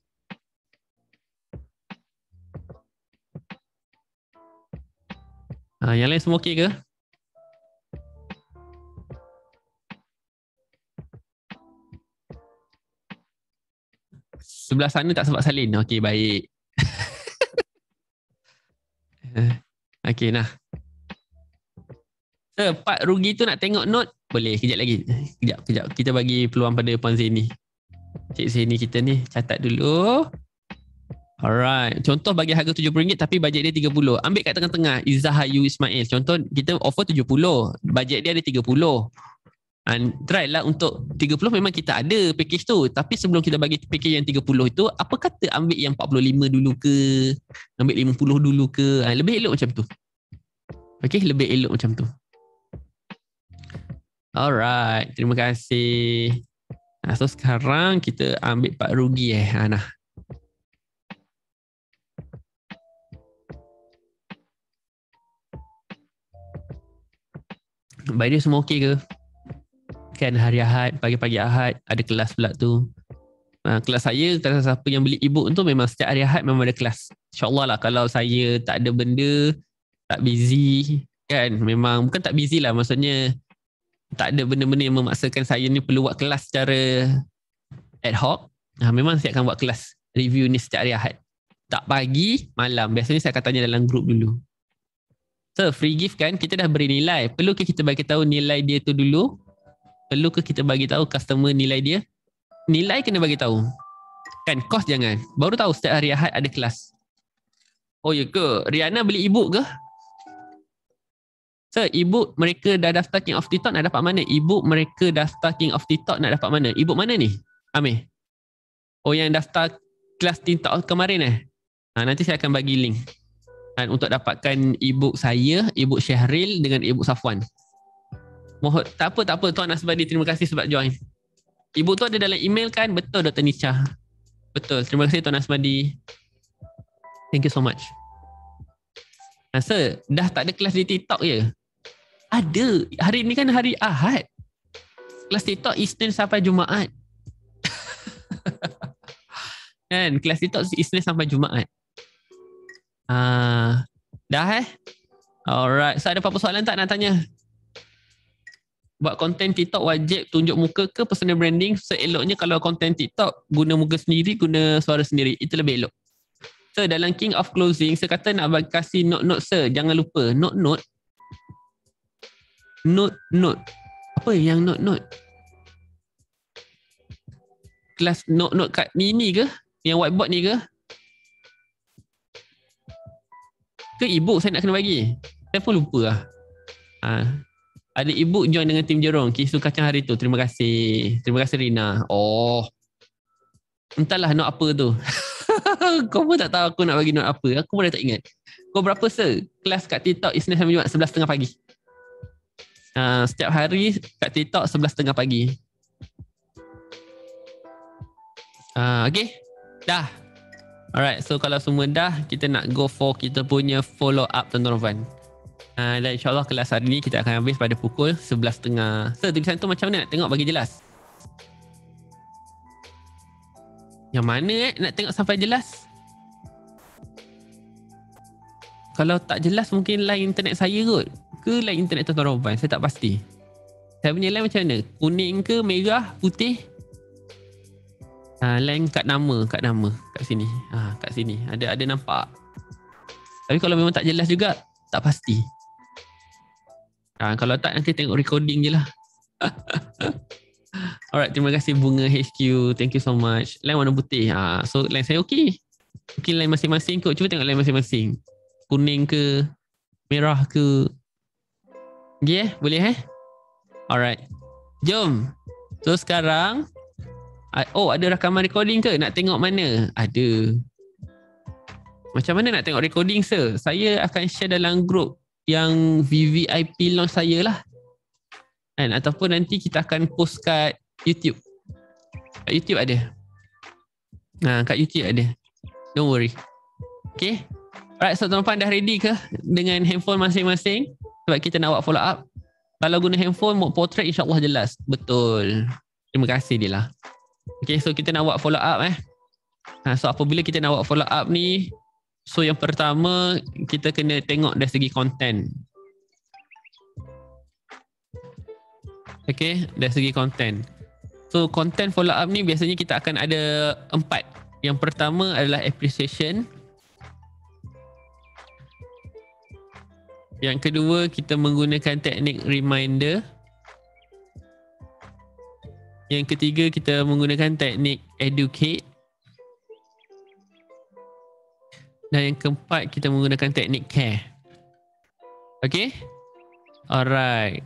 Yang lain semua okey ke? Sebelah sana tak sebab salin. Okey, baik. Okey, nah. Part rugi tu nak tengok note? Boleh, kejap lagi. Kejap. Kita bagi peluang pada Puan Zeni. Cik Zeni kita ni, catat dulu. Alright. Contoh bagi harga RM70 tapi bajet dia 30. Ambil kat tengah-tengah. Izahayu Ismail. Contoh kita offer 70. Bajet dia ada 30. Try lah untuk 30 memang kita ada package tu. Tapi sebelum kita bagi package yang 30 itu, apa kata ambil yang 45 dulu ke? Ambil 50 dulu ke? Lebih elok macam tu. Okay, lebih elok macam tu. Alright. Terima kasih. So sekarang kita ambil part rugi Nah. Baik, dia semua okey ke? Kan hari Ahad, pagi-pagi Ahad ada kelas pula tu. Kelas saya, kalau siapa yang beli e-book tu memang setiap hari Ahad memang ada kelas. InsyaAllah lah kalau saya tak ada benda, tak busy kan, memang bukan tak busy lah, maksudnya tak ada benda-benda yang memaksakan saya ni perlu buat kelas secara ad hoc. Memang saya akan buat kelas review ni setiap hari Ahad. Tak pagi, malam. Biasanya saya akan tanya dalam grup dulu. So free gift kan, kita dah beri nilai. Perlu ke kita bagi tahu nilai dia tu dulu? Perlu ke kita bagi tahu customer nilai dia? Nilai kena bagi tahu. Kan, kos jangan. Baru tahu setiap hari Ahad ada kelas. Oh ya ke? Riana beli e-book ke? So, e-book mereka dah daftar King of TikTok nak dapat mana? E-book mereka daftar King of TikTok nak dapat mana? E-book mana ni? Amir? Oh, yang daftar kelas TikTok kemarin nanti saya akan bagi link. Untuk dapatkan e-book saya, e-book Syahril dengan e-book Safwan. Tak apa Tuan Asbadi, terima kasih sebab join. E-book tu ada dalam email kan? Betul Dr. Nisha. Betul, terima kasih Tuan Asbadi. Thank you so much. Sir, dah tak ada kelas di TikTok je? Ada. Hari ni kan hari Ahad. Kelas TikTok Isnin sampai Jumaat. Kan, kelas TikTok Isnin sampai Jumaat. Dah Alright. So ada apa-apa soalan tak nak tanya? Buat konten TikTok wajib tunjuk muka ke personal branding? Seeloknya kalau konten TikTok guna muka sendiri, guna suara sendiri. Itu lebih elok. So dalam King of Closing, saya kata nak bagi kasih note-note sir. Jangan lupa. Note-note. Apa yang note-note? Kelas note-note kat ni ke? Yang whiteboard ni ke? Ke ebook saya nak kena bagi? Saya pun lupa lah. Ada ebook join dengan tim Jerong. Kisah kacang hari tu. Terima kasih. Terima kasih Rina. Oh. Entahlah note apa tu. Kau pun tak tahu aku nak bagi note apa. Aku pun dah tak ingat. Kau berapa sir? Kelas kat TikTok Isnin sampai Jumaat 11.30 pagi. Setiap hari kat TikTok 11.30 pagi. Okay. Dah. Alright. So kalau semua dah, kita nak go for kita punya follow up Tuan Rovan. Dan insyaAllah kelas hari ni kita akan habis pada pukul 11.30. So tulisan tu macam mana nak tengok bagi jelas? Yang mana nak tengok sampai jelas? Kalau tak jelas mungkin line internet saya kot. Ke line internet Tuan Rovan? Saya tak pasti. Saya punya line macam mana? Kuning ke merah, putih? Line kat nama. Kat sini. Kat sini. Ada nampak. Tapi kalau memang tak jelas juga, tak pasti. Kalau tak nanti tengok recording je lah. Alright, terima kasih Bunga HQ. Thank you so much. Line warna putih. So line saya okey. Mungkin line masing-masing kot. Cuba tengok line masing-masing. Kuning ke? Merah ke? Okay, boleh Alright. Jom. So sekarang. Ada rakaman recording ke? Nak tengok mana? Ada. Macam mana nak tengok recording sir? Saya akan share dalam group yang VVIP launch saya lah. Ataupun nanti kita akan post kat YouTube. Kat YouTube ada. Kat YouTube ada. Don't worry. Okay. Alright, so tuan-tuan dah ready ke dengan handphone masing-masing? Sebab kita nak buat follow up. Kalau guna handphone, mode portrait insyaAllah jelas. Betul. Terima kasih dia lah. Okay, so kita nak buat follow up So apabila kita nak buat follow up ni, so yang pertama kita kena tengok dari segi konten. Okay, dari segi konten. So konten follow up ni biasanya kita akan ada 4. Yang pertama adalah appreciation. Yang kedua kita menggunakan teknik reminder. Yang ketiga kita menggunakan teknik educate. Dan yang keempat kita menggunakan teknik care. Okay? Alright.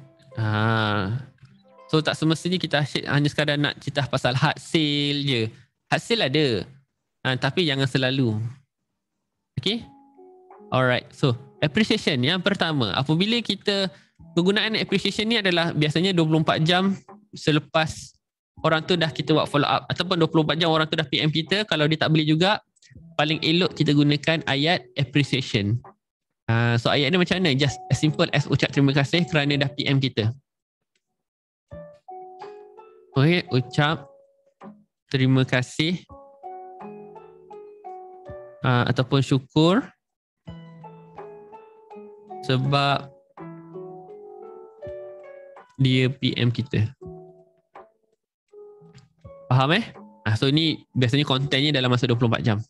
So tak semestinya kita hanya sekadar nak cerita pasal hard sale je. Hard sale ada. Tapi jangan selalu. Okay? Alright. So appreciation yang pertama. Apabila kita penggunaan appreciation ni adalah biasanya 24 jam selepas orang tu dah kita buat follow up. Ataupun 24 jam orang tu dah PM kita. Kalau dia tak beli juga, paling elok kita gunakan ayat appreciation. So ayat ni macam mana? Just as simple as ucap terima kasih kerana dah PM kita. Okay, ucap terima kasih ataupun syukur sebab dia PM kita. Faham So ni biasanya kontennya dalam masa 24 jam.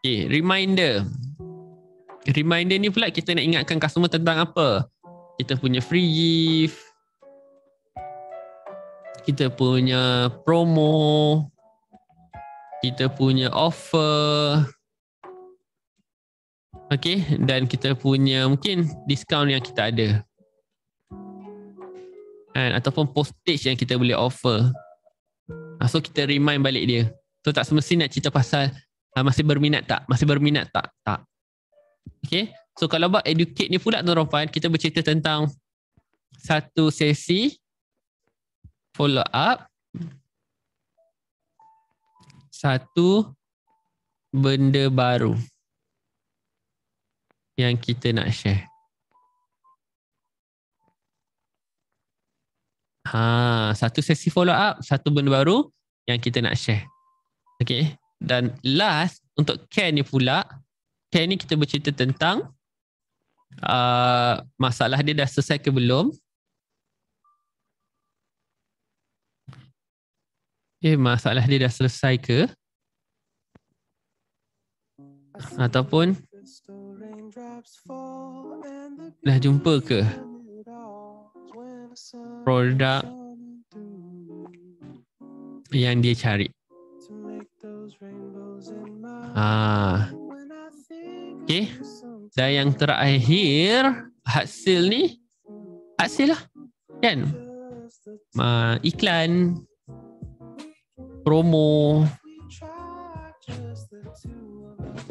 Okay, reminder. Reminder ni pula kita nak ingatkan customer tentang apa? Kita punya free gift. Kita punya promo. Kita punya offer. Okay, dan kita punya mungkin diskaun yang kita ada. Ataupun postage yang kita boleh offer. So kita remind balik dia. So tak semestinya nak cerita pasal masih berminat tak? Masih berminat tak? Tak. Okay. So kalau buat educate ni pula Tuan Rovan, kita bercerita tentang satu sesi follow up. Satu benda baru yang kita nak share. Satu sesi follow up, satu benda baru yang kita nak share. Okay. Dan last, untuk care ni pula, care ni kita bercerita tentang masalah dia dah selesai ke belum. Masalah dia dah selesai ke? Ataupun dah jumpa ke produk yang dia cari. Okay. Dan yang terakhir, hasil ni, hasil lah. Kan? Iklan, promo,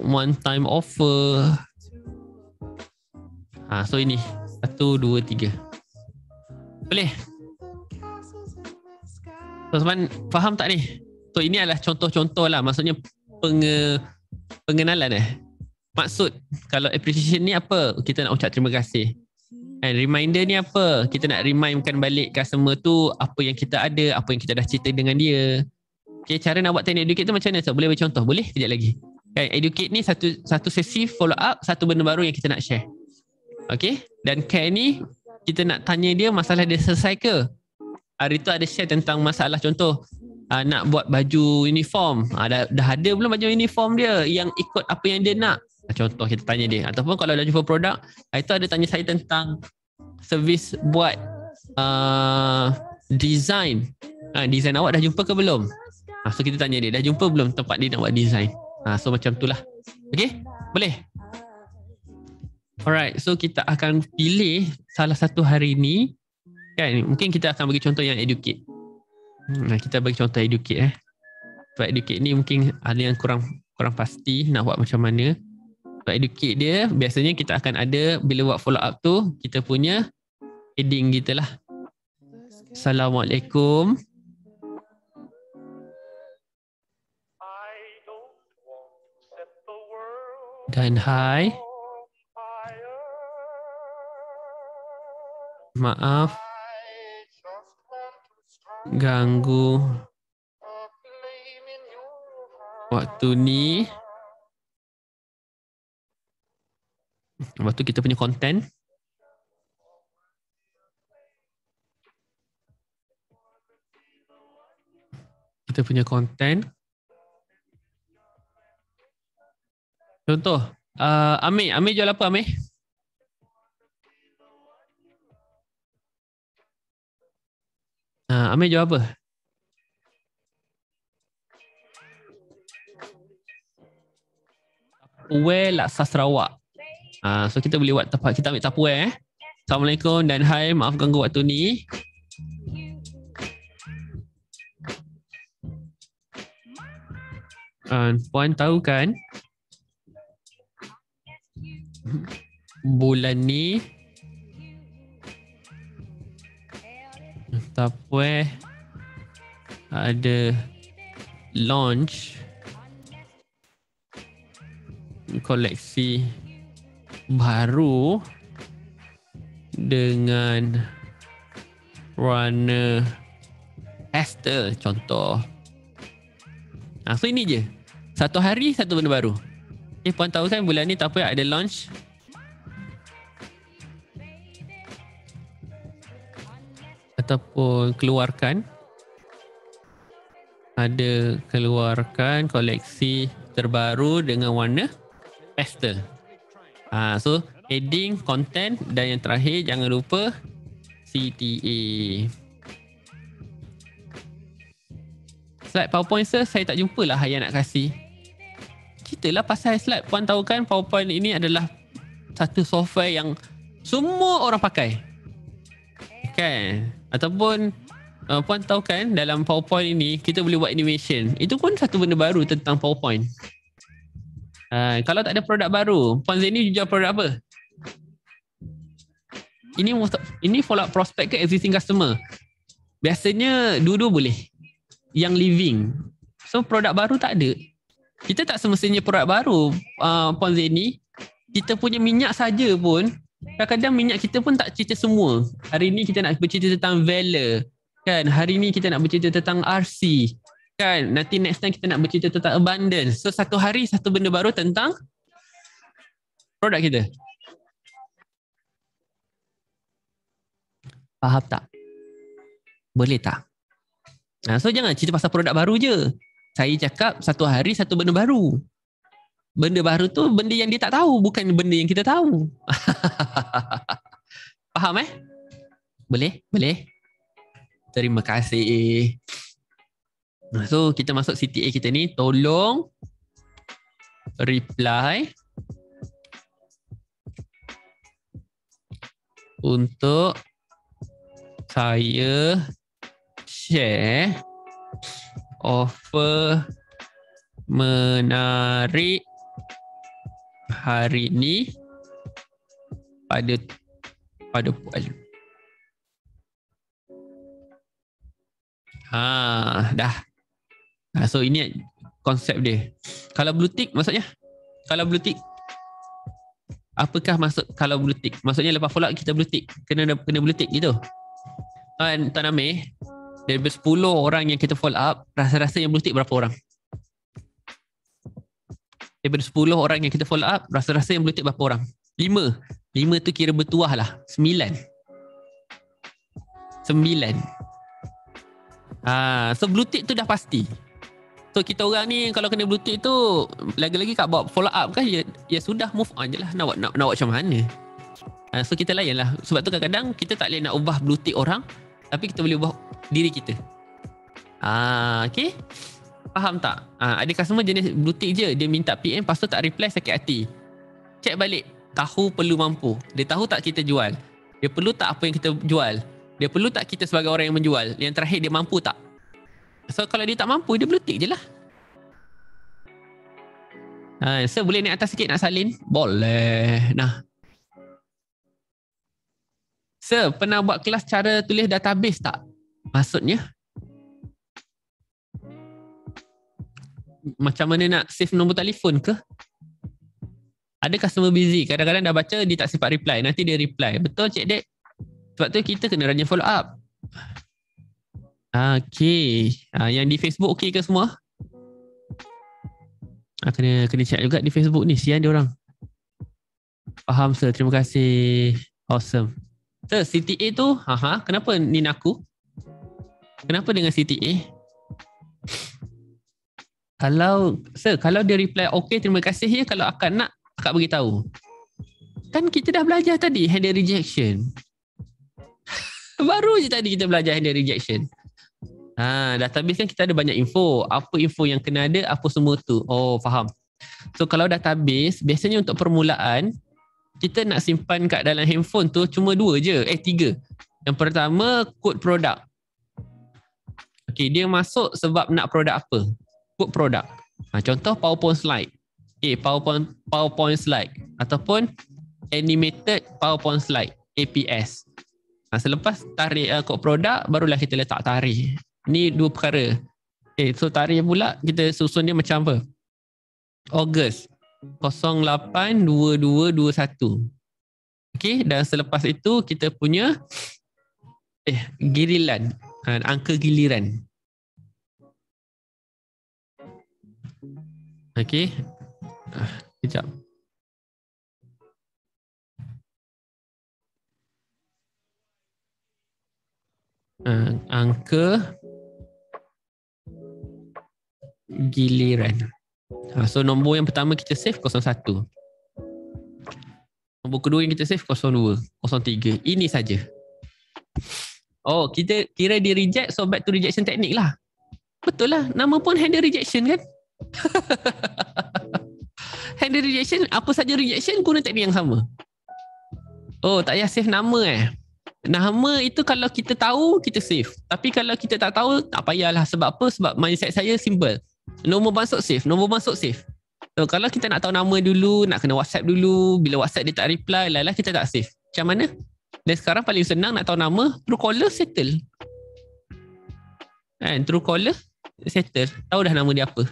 one time offer. So ini 1, 2, 3. Boleh? Teman-teman faham tak ni? So ini adalah contoh-contoh lah. Maksudnya pengenalan Maksud kalau appreciation ni apa? Kita nak ucap terima kasih. And reminder ni apa? Kita nak remindkan balik customer tu apa yang kita ada, apa yang kita dah cerita dengan dia. Okay, cara nak buat teknik educate tu macam mana? So, boleh beri contoh? Boleh? Kejap lagi. Kan, educate ni satu sesi follow up, satu benda baru yang kita nak share. Okay? Dan care ni, kita nak tanya dia masalah dia selesai ke? Hari tu ada share tentang masalah contoh, nak buat baju uniform. Dah ada belum baju uniform dia yang ikut apa yang dia nak? Contoh kita tanya dia. Ataupun kalau dah jumpa produk, hari tu ada tanya saya tentang servis buat design. Design awak dah jumpa ke belum? So kita tanya dia, dah jumpa belum tempat dia nak buat design? So macam tu lah. Okay? Boleh? Alright, so kita akan pilih salah satu hari ni. Kan? Mungkin kita akan bagi contoh yang educate. Kita bagi contoh educate. Sebab educate ni mungkin ada yang kurang pasti nak buat macam mana. Sebab educate dia, biasanya kita akan ada, bila buat follow up tu, kita punya heading kita lah. Assalamualaikum. Dan hai. Maaf ganggu waktu ni. Lepas tu kita punya content. Kita punya content. Contoh, Amir jual apa Amir? Amir jual apa? Tupperware Laksa Sarawak. So kita boleh buat tempat, kita ambil Tupperware. Assalamualaikum dan hai, maaf ganggu waktu ni. Puan tahu kan, bulan ni Tupperware ada launch koleksi baru dengan warna pastel contoh. So ini je. Satu hari satu benda baru. Puan tahu kan bulan ni Tupperware ada launch ataupun keluarkan koleksi terbaru dengan warna pastel. So heading, content dan yang terakhir jangan lupa CTA. Slide PowerPoint saya tak jumpa lah yang nak kasih. Ceritalah pasal slide. Puan tahu kan PowerPoint ini adalah satu software yang semua orang pakai. Kan? Ataupun puan tahu kan dalam PowerPoint ini kita boleh buat animation. Itu pun satu benda baru tentang PowerPoint. Kalau tak ada produk baru, Puan Zaini jual produk apa? Ini follow up prospect ke existing customer? Biasanya dua-dua boleh. Yang living. So produk baru tak ada. Kita tak semestinya produk baru, Puan Zaini. Kita punya minyak saja pun, kadang-kadang minyak kita pun tak cerita semua. Hari ni kita nak bercerita tentang Valor. Kan? Hari ni kita nak bercerita tentang RC. Kan? Nanti next time kita nak bercerita tentang Abundance. So satu hari satu benda baru tentang produk kita. Faham tak? Boleh tak? So jangan cerita pasal produk baru je. Saya cakap satu hari satu benda baru. Benda baru tu benda yang dia tak tahu, bukan benda yang kita tahu. Faham Boleh? Boleh? Terima kasih. So kita masuk CTA kita ni, tolong reply untuk saya share offer menarik hari ni pada Puan. Dah. So ini konsep dia. Kalau blue tick maksudnya? Kalau blue tick, apakah maksud kalau blue tick? Maksudnya lepas follow up kita blue tick. Kena blue tick gitu. Tuan Amir, daripada 10 orang yang kita follow up, rasa-rasa yang blue tick berapa orang? Daripada 10 orang yang kita follow up, rasa-rasa yang blue tick berapa orang? 5. 5 tu kira bertuah lah. 9. So blue tick tu dah pasti. So kita orang ni kalau kena blue tick tu, lagi-lagi kat buat follow up kan, ya sudah move on je lah. Nak buat macam mana? So kita layan lah. Sebab tu kadang-kadang kita tak boleh nak ubah blue tick orang, tapi kita boleh ubah diri kita. Okay? Faham tak? Ada customer jenis blue tick je. Dia minta PM, lepas tu tak reply, sakit hati. Check balik. Tahu perlu mampu. Dia tahu tak kita jual? Dia perlu tak apa yang kita jual? Dia perlu tak kita sebagai orang yang menjual? Yang terakhir, dia mampu tak? So kalau dia tak mampu, dia blue tick je lah. So boleh naik atas sikit nak salin? Boleh. Nah. So pernah buat kelas cara tulis database tak? Maksudnya? Macam mana nak save nombor telefon ke? Ada customer busy. Kadang-kadang dah baca, dia tak sempat reply. Nanti dia reply. Betul Cik Dek? Sebab tu kita kena rajin follow up. Okay. Yang di Facebook okay ke semua? Kena check juga di Facebook ni. Sian dia orang. Faham sir. Terima kasih. Awesome. Sir, CTA tu, kenapa ni aku? Kenapa dengan CTA? Kalau dia reply okay, terima kasih ya. Kalau akak nak, akak beritahu. Kan kita dah belajar tadi handle rejection. Baru je tadi kita belajar handle rejection. Database kan kita ada banyak info. Apa info yang kena ada, apa semua tu. Oh, faham. So kalau database, biasanya untuk permulaan, kita nak simpan kat dalam handphone tu cuma 2 je. 3. Yang pertama, kod produk. Okay, dia masuk sebab nak produk apa? Kod produk. Contoh PowerPoint slide. Okay, PowerPoint slide. Ataupun animated PowerPoint slide. APS. Selepas tarik kod produk, barulah kita letak tarikh. Ni 2 perkara. Okay, so tarikh pula kita susun dia macam apa? Ogos 08-22-21. Okay, dan selepas itu kita punya giliran. Angka giliran. Okay. Sekejap. Angka giliran. So nombor yang pertama kita save 01. Nombor kedua yang kita save 02, 03. Ini saja. Oh, kita kira dia reject, so back to rejection technique lah. Betul lah, nama pun handle rejection kan? Handle rejection, apa saja rejection guna teknik yang sama. Oh, tak payah save nama Nama itu kalau kita tahu, kita save. Tapi kalau kita tak tahu, tak payahlah. Sebab apa? Sebab mindset saya simple. Nombor masuk save, nombor masuk save. So, kalau kita nak tahu nama dulu, nak kena WhatsApp dulu. Bila WhatsApp dia tak reply, lah kita tak save. Macam mana? Dan sekarang paling senang nak tahu nama, Truecaller settle. Truecaller settle. Tahu dah nama dia apa.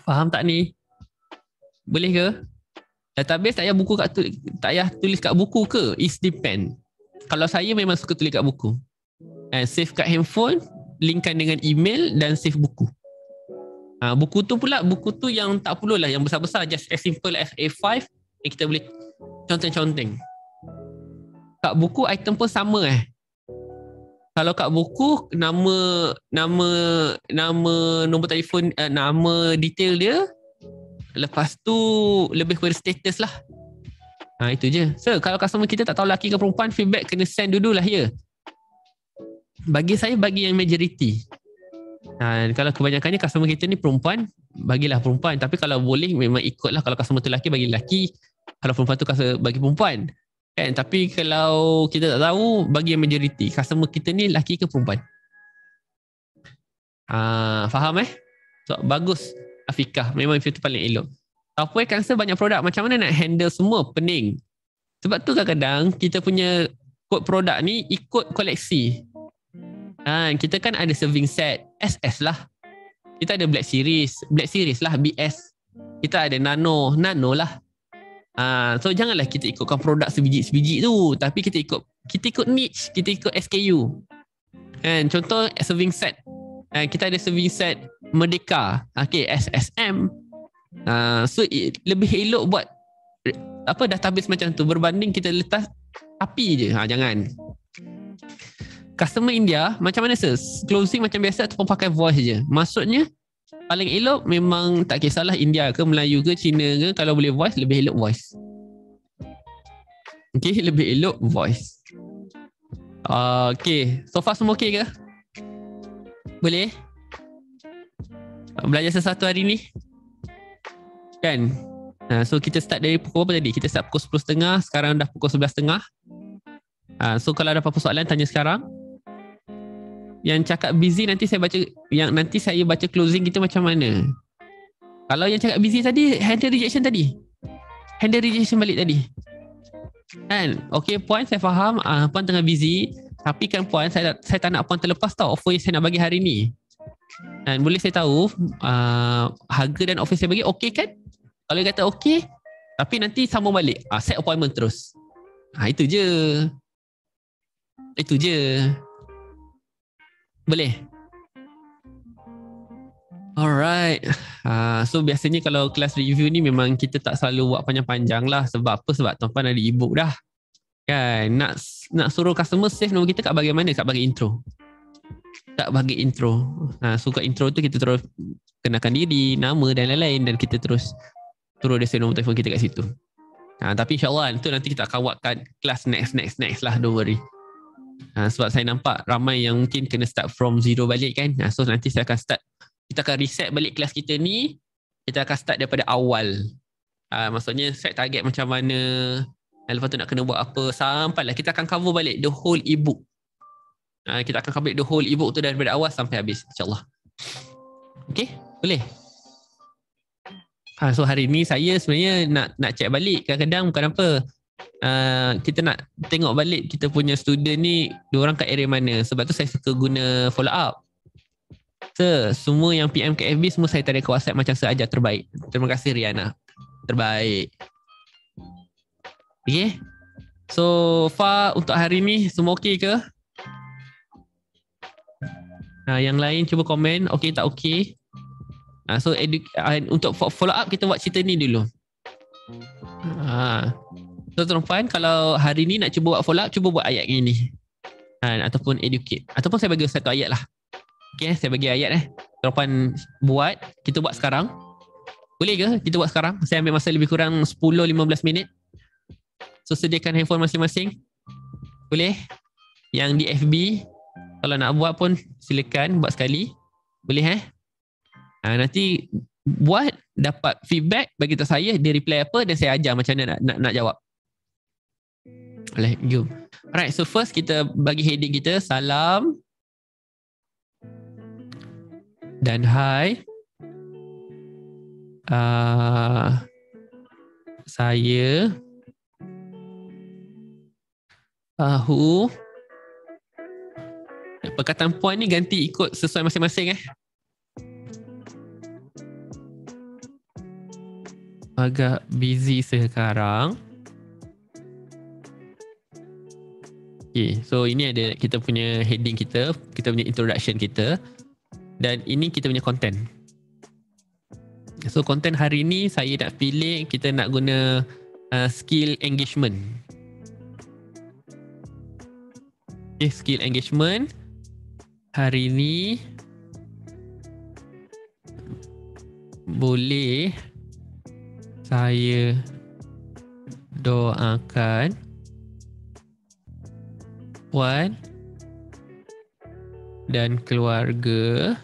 Faham tak ni? Boleh ke? Database tak payah tak payah tulis kat buku ke? It depend. Kalau saya memang suka tulis kat buku. Save kat handphone, linkkan dengan email dan save buku. Buku tu yang tak perlulah yang besar-besar, just as simple as A5 yang kita boleh conteng-conteng. Kat buku item pun sama Kalau kat buku nama nombor telefon, nama detail dia, lepas tu lebih kepada status lah. Itu je. So kalau customer kita tak tahu lelaki ke perempuan, feedback kena send dulu lah ya. Bagi saya, bagi yang majority. Kalau kebanyakannya customer kita ni perempuan, bagilah perempuan. Tapi kalau boleh memang ikutlah. Kalau customer tu lelaki, bagi lelaki. Kalau perempuan tu bagi perempuan. Kan? Tapi kalau kita tak tahu, bagi yang majoriti, customer kita ni lelaki ke perempuan? Faham So, bagus Afikah. Memang itu paling elok. Software cancel banyak produk. Macam mana nak handle semua? Pening. Sebab tu kadang-kadang kita punya kod produk ni ikut koleksi. Kita kan ada serving set. SS lah. Kita ada Black Series. Black Series lah. BS. Kita ada Nano. Nano lah. So janganlah kita ikutkan produk sebiji-sebiji tu. Tapi kita ikut niche. Kita ikut SKU. Contoh serving set. Kita ada serving set Merdeka. Okay, SSM. So lebih elok buat database macam tu berbanding kita letak api je. Jangan. Customer India macam mana closing macam biasa ataupun pakai voice je? Maksudnya paling elok memang tak kisahlah India ke Melayu ke Cina ke, kalau boleh voice lebih elok voice. Okay, lebih elok voice. Okay, so far semua okay ke? Boleh? Belajar sesuatu hari ni? Kan? So kita start dari pukul apa tadi? Kita start pukul 10.30, sekarang dah pukul 11.30. So kalau ada apa-apa soalan, tanya sekarang. Yang cakap busy nanti saya baca closing kita macam mana. Kalau yang cakap busy tadi, handle rejection balik tadi. Kan? Okay, puan saya faham, puan tengah busy. Tapi kan puan, saya tak nak puan terlepas tau offer yang saya nak bagi hari ni. Dan boleh saya tahu harga dan offer saya bagi okey kan? Kalau dia kata okey, tapi nanti sambung balik. Set appointment terus. Itu je. Boleh? Alright. So biasanya kalau kelas review ni memang kita tak selalu buat panjang-panjang lah. Sebab apa? Sebab tuan-puan ada e-book dah. Kan? Nak suruh customer save nombor kita kat bahagian mana? Kat bahagian intro. So kat intro tu kita terus kenalkan diri, nama dan lain-lain, dan kita terus dia save nombor telefon kita kat situ. Tapi insyaAllah itu nanti kita akan buatkan kelas next lah, don't worry. Sebab saya nampak ramai yang mungkin kena start from zero balik kan. So nanti kita akan reset balik kelas kita ni. Kita akan start daripada awal. Maksudnya set target macam mana, lepas tu nak kena buat apa, sampailah kita akan cover balik the whole e-book. Kita akan cover the whole e-book tu daripada awal sampai habis, insyaAllah. Okay, boleh? So hari ni saya sebenarnya nak check balik. Kadang-kadang bukan apa, kita nak tengok balik kita punya student ni, diorang kat area mana. Sebab tu saya suka guna follow up. Semua yang PM ke FB semua saya tarik ke WhatsApp macam seajar terbaik. Terima kasih Riana. Terbaik. Okay. So far untuk hari ni semua okey ke? Yang lain cuba komen okey tak okey. So untuk follow up kita buat cerita ni dulu. So tuan-tuan, kalau hari ni nak cuba buat follow up, cuba buat ayat ni. Ataupun educate. Ataupun saya bagi satu ayat lah. Okay, saya bagi ayat tuan-tuan buat, kita buat sekarang. Boleh ke kita buat sekarang? Saya ambil masa lebih kurang 10-15 minit. So sediakan handphone masing-masing. Boleh? Yang di FB, kalau nak buat pun silakan buat sekali. Boleh nanti buat, dapat feedback, bagi tahu saya dia reply apa, dan saya ajar macam mana nak jawab. Boleh, jom. Alright, so first kita bagi heading kita salam dan hai. Saya tahu. Perkataan puan ni ganti ikut sesuai masing-masing Agak busy sekarang. Okay, so ini ada kita punya heading kita punya introduction kita, dan ini kita punya content. So content hari ni saya nak pilih, kita nak guna skill engagement. Okay, skill engagement hari ni boleh saya doakan puan dan keluarga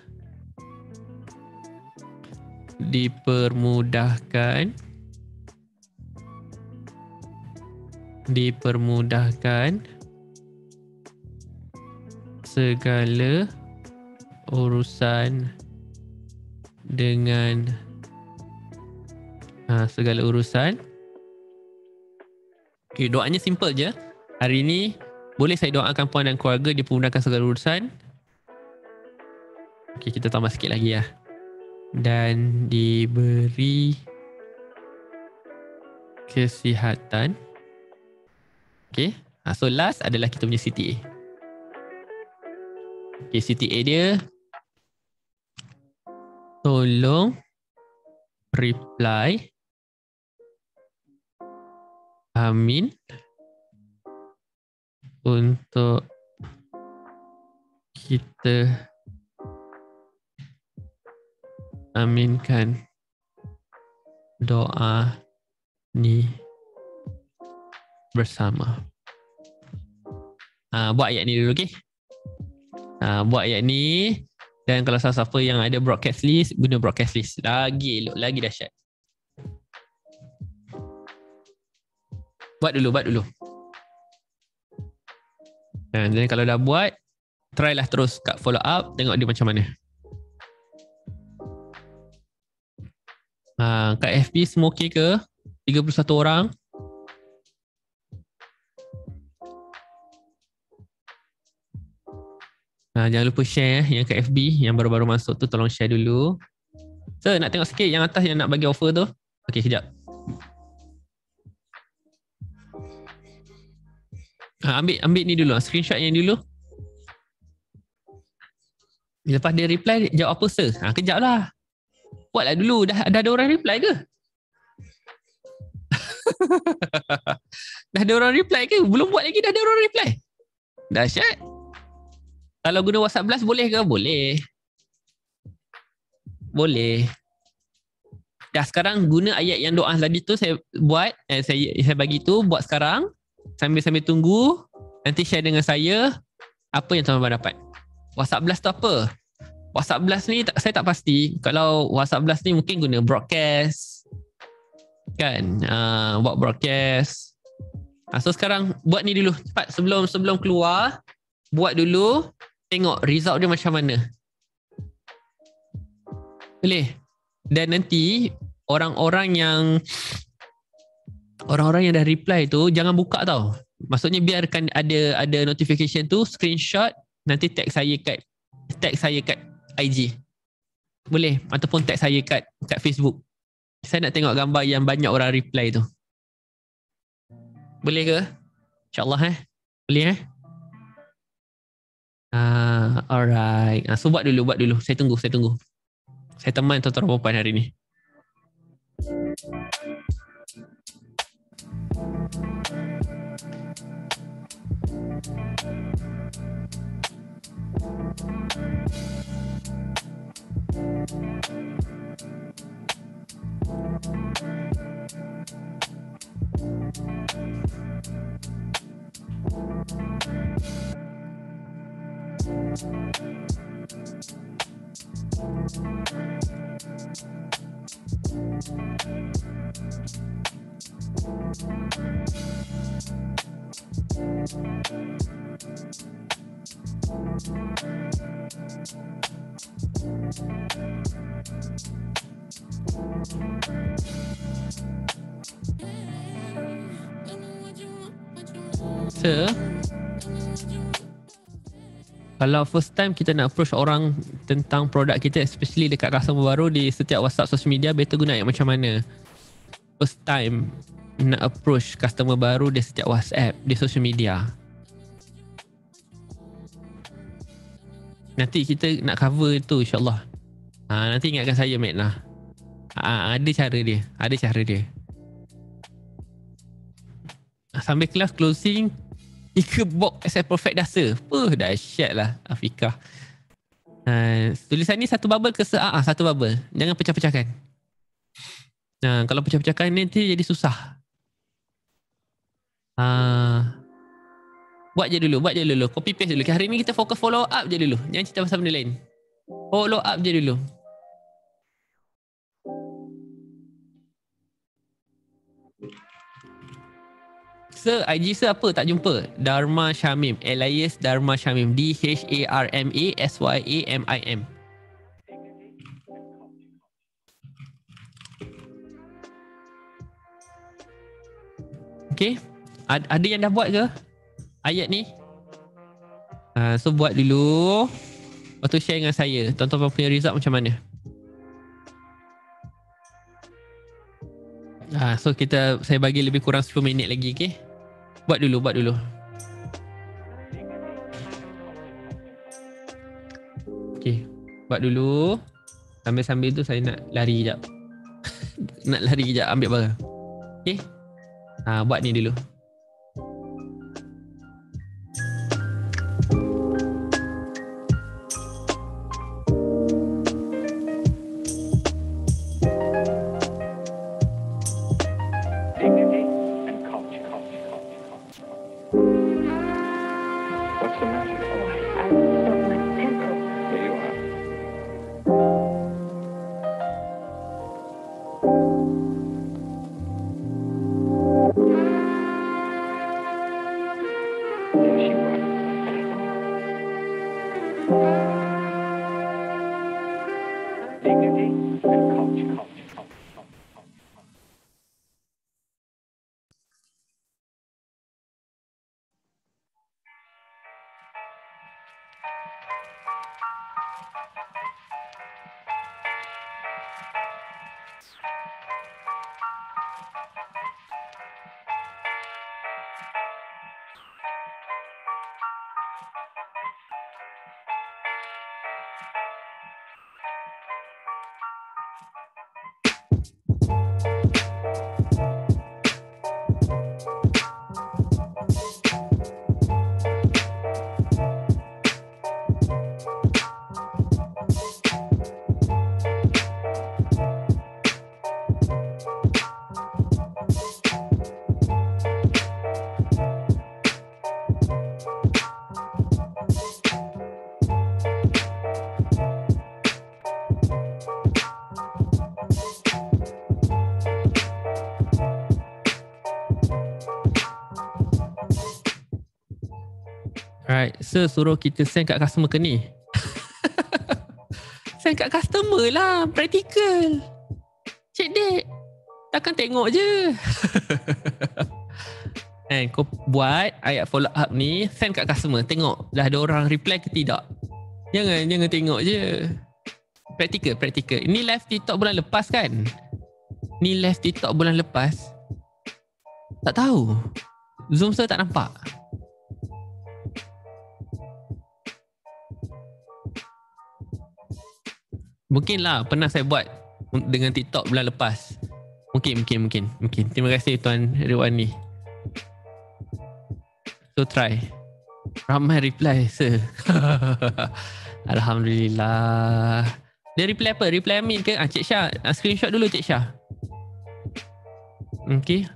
dipermudahkan dipermudahkan segala urusan dengan segala urusan. Okay, doanya simple je. Hari ini boleh saya doakan puan dan keluarga dipermudahkan segala urusan. Okay, kita tambah sikit lagi ya. Dan diberi kesihatan. Okay. So last adalah kita punya CTA. Okay, CTA dia. Tolong reply amin untuk kita aminkan doa ni bersama. Buat ayat ni dulu, okay? Buat ayat ni. Dan kalau siapa yang ada broadcast list, guna broadcast list. Lagi elok, lagi dahsyat. Buat dulu. Dan kalau dah buat, try lah terus kat follow up, tengok dia macam mana. Kat FB semua okey ke? 31 orang. Jangan lupa share yang kat FB, yang baru-baru masuk tu tolong share dulu. So, nak tengok sikit yang atas yang nak bagi offer tu. Okey, sekejap. Ambil ni dulu, screenshot yang dulu. Lepas dia reply, jawab apa sir? Kejap lah. Buatlah dulu, dah ada orang reply ke? Dah ada orang reply ke? Belum buat lagi dah ada orang reply. Dahsyat. Kalau guna WhatsApp Blast boleh ke? Boleh. Dah sekarang guna ayat yang doa tadi tu saya buat, saya bagi tu buat sekarang. Sambil tunggu, nanti share dengan saya apa yang tuan-tuan dapat. WhatsApp Blast tu apa? WhatsApp Blast ni saya tak pasti. Kalau WhatsApp Blast ni mungkin guna broadcast. Kan? Buat broadcast. So sekarang buat ni dulu. Cepat sebelum keluar, buat dulu. Tengok result dia macam mana. Boleh? Dan nanti orang-orang yang dah reply tu jangan buka tau. Maksudnya biarkan ada notification tu, screenshot, nanti tag saya kat IG. Boleh? Ataupun tag saya kat Facebook. Saya nak tengok gambar yang banyak orang reply tu. Boleh ke? InsyaAllah Boleh alright. So buat dulu. Saya tunggu. Saya teman tuan-tuan perempuan hari ni. Kalau first time kita nak approach orang tentang produk kita, especially dekat customer baru di setiap WhatsApp social media, better guna ayat macam mana? First time nak approach customer baru di setiap WhatsApp, di social media. Nanti kita nak cover tu insyaAllah. Nanti ingatkan saya, Mat lah. Ada cara dia. Sambil kelas closing, 3 box SF Perfect Dasa. Dahsyat lah Afiqah. Tulisan ni satu bubble ke satu bubble. Jangan pecah-pecahkan. Kalau pecah-pecahkan nanti jadi susah. Buat je dulu. Copy paste dulu. Hari ni kita fokus follow up je dulu. Jangan cerita pasal benda lain. Follow up je dulu. Sir, IG Sir apa? Tak jumpa. Dharma Syamim. Elias Dharma Syamim. DHARMASYAMIM. Okay. Ada yang dah buat ke ayat ni? So buat dulu. Lepas tu share dengan saya. Tuan-tuan punya result macam mana? So saya bagi lebih kurang 10 minit lagi, okay? Buat dulu. Okay, buat dulu. Sambil-sambil tu saya nak lari sekejap. Ambil barang. Okay? Buat ni dulu. Alright, sir suruh kita send kat customer ke ni? Send kat customer lah, practical. Cik Dek, takkan tengok je. Kau buat ayat follow up ni, send kat customer, tengok dah ada orang reply ke tidak. Jangan tengok je. Practical. Ini live TikTok bulan lepas kan? Tak tahu. Zoom saya tak nampak. Mungkin lah pernah saya buat dengan TikTok bulan lepas. Mungkin. Terima kasih Tuan Ridwani. So try. Ramai reply sir. Alhamdulillah. Dia reply apa? Reply Amin ke? Cik Syah, screenshot dulu Cik Syah. Okay.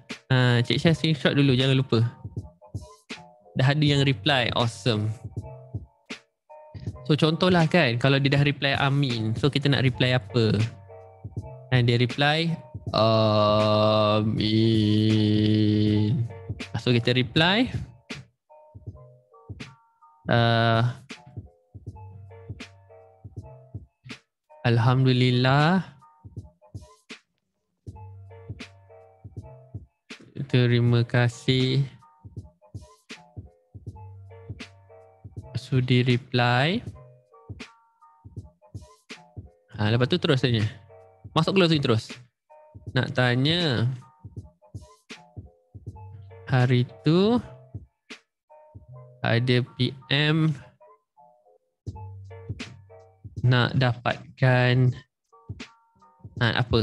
Cik Syah screenshot dulu, jangan lupa. Dah ada yang reply. Awesome. So contohlah kan, kalau dia dah reply Amin, so kita nak reply apa? Dia reply Amin. So kita reply Alhamdulillah. Terima kasih sudi reply. Lepas tu terus tanya. Masuk closing terus. Nak tanya, hari tu ada PM nak dapatkan apa?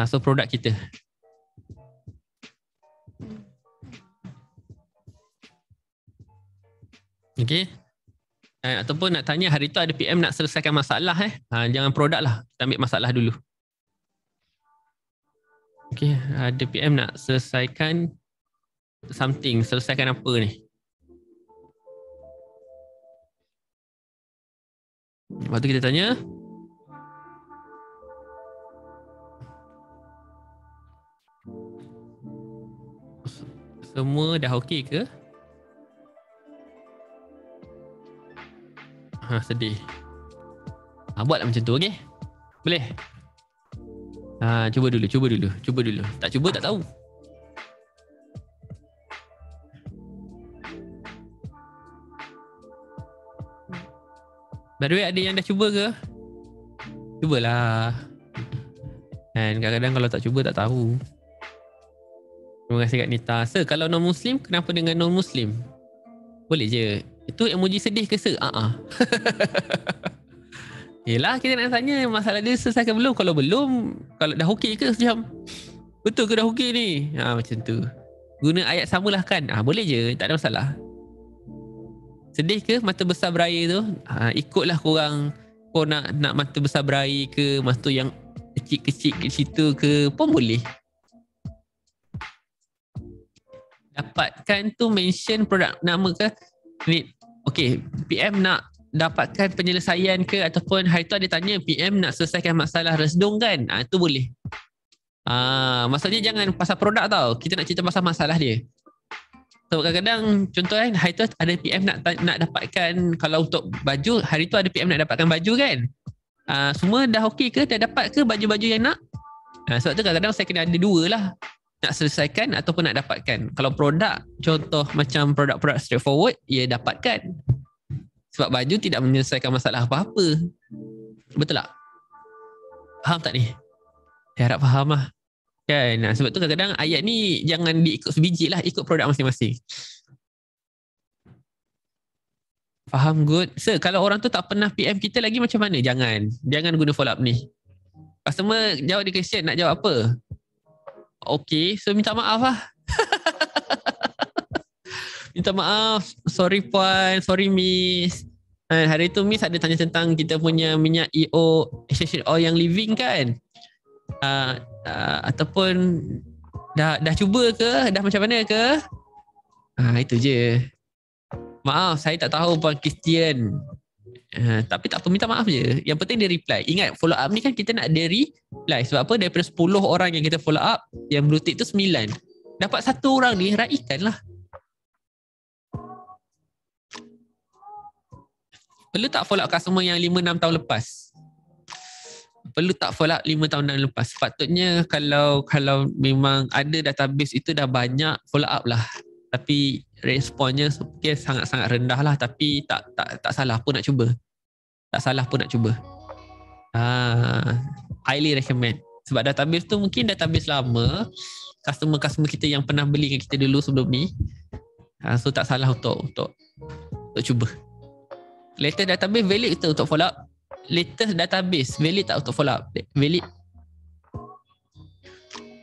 So produk kita. Okay. Ataupun nak tanya hari tu ada PM nak selesaikan masalah jangan produk lah, kita ambil masalah dulu. Okay, ada PM nak selesaikan something, selesaikan apa ni? Lepas tu kita tanya, Semua dah okey ke? Sedih. Buatlah macam tu, okey? Boleh? Cuba dulu. Tak cuba tak tahu. By the way, ada yang dah cuba ke? Cubalah. Dan kadang-kadang kalau tak cuba tak tahu. Terima kasih Kak Nita. Sir, kalau non-Muslim, kenapa dengan non-Muslim? Boleh je. Itu emoji sedih ke sir? Yelah, kita nak tanya masalah dia selesaikan belum? Kalau belum, kalau dah okey ke macam betul ke dah okey ni? Macam tu. Guna ayat samalah kan? Boleh je, tak ada masalah. Sedih ke mata besar beraya tu? Ikutlah korang. Kau nak mata besar beraya ke, mata yang kecil-kecil kat situ ke pun boleh. Dapatkan tu mention produk nama ke? Okay, PM nak dapatkan penyelesaian ke, ataupun hari tu ada tanya PM nak selesaikan masalah resdung kan? Itu boleh. Maksudnya jangan pasal produk tau. Kita nak cerita pasal masalah dia. So kadang-kadang contoh kan, hari tu ada PM nak dapatkan, kalau untuk baju, hari tu ada PM nak dapatkan baju kan? Semua dah okey ke? Dah dapat ke baju-baju yang nak? Sebab tu kadang-kadang saya kena ada dua lah. Nak selesaikan ataupun nak dapatkan. Kalau produk, contoh macam produk-produk straightforward, ia dapatkan. Sebab baju tidak menyelesaikan masalah apa-apa. Betul tak? Faham tak ni? Saya harap faham lah. Kan? Sebab tu kadang-kadang ayat ni jangan diikut sebiji lah. Ikut produk masing-masing. Faham good? Sir, kalau orang tu tak pernah PM kita lagi macam mana? Jangan guna follow up ni. Customer jawab di question, nak jawab apa? Okay, so minta maaf lah. Minta maaf. Sorry puan, sorry miss. Hari tu miss ada tanya tentang kita punya minyak EO, essential oil yang living kan? Ataupun dah cuba ke? Dah macam mana ke? Itu je. Maaf, saya tak tahu puan Christian. Tapi tak apa, minta maaf je. Yang penting dia reply. Ingat, follow up ni kan kita nak dia reply. Sebab apa? Daripada 10 orang yang kita follow up, yang blue tick tu 9. Dapat satu orang ni, raikan lah. Perlu tak follow up customer yang 5-6 tahun lepas? Perlu tak follow up 5 tahun lepas? Sepatutnya kalau memang ada database itu dah banyak, follow up lah. Tapi responnya mungkin sangat-sangat rendah lah. Tapi tak salah pun nak cuba. Tak salah pun nak cuba. Highly recommend. Sebab database tu mungkin database lama. Customer-customer kita yang pernah beli dengan kita dulu sebelum ni. So tak salah untuk cuba. Latest database valid ke untuk follow up? Latest database valid tak untuk follow up? Valid.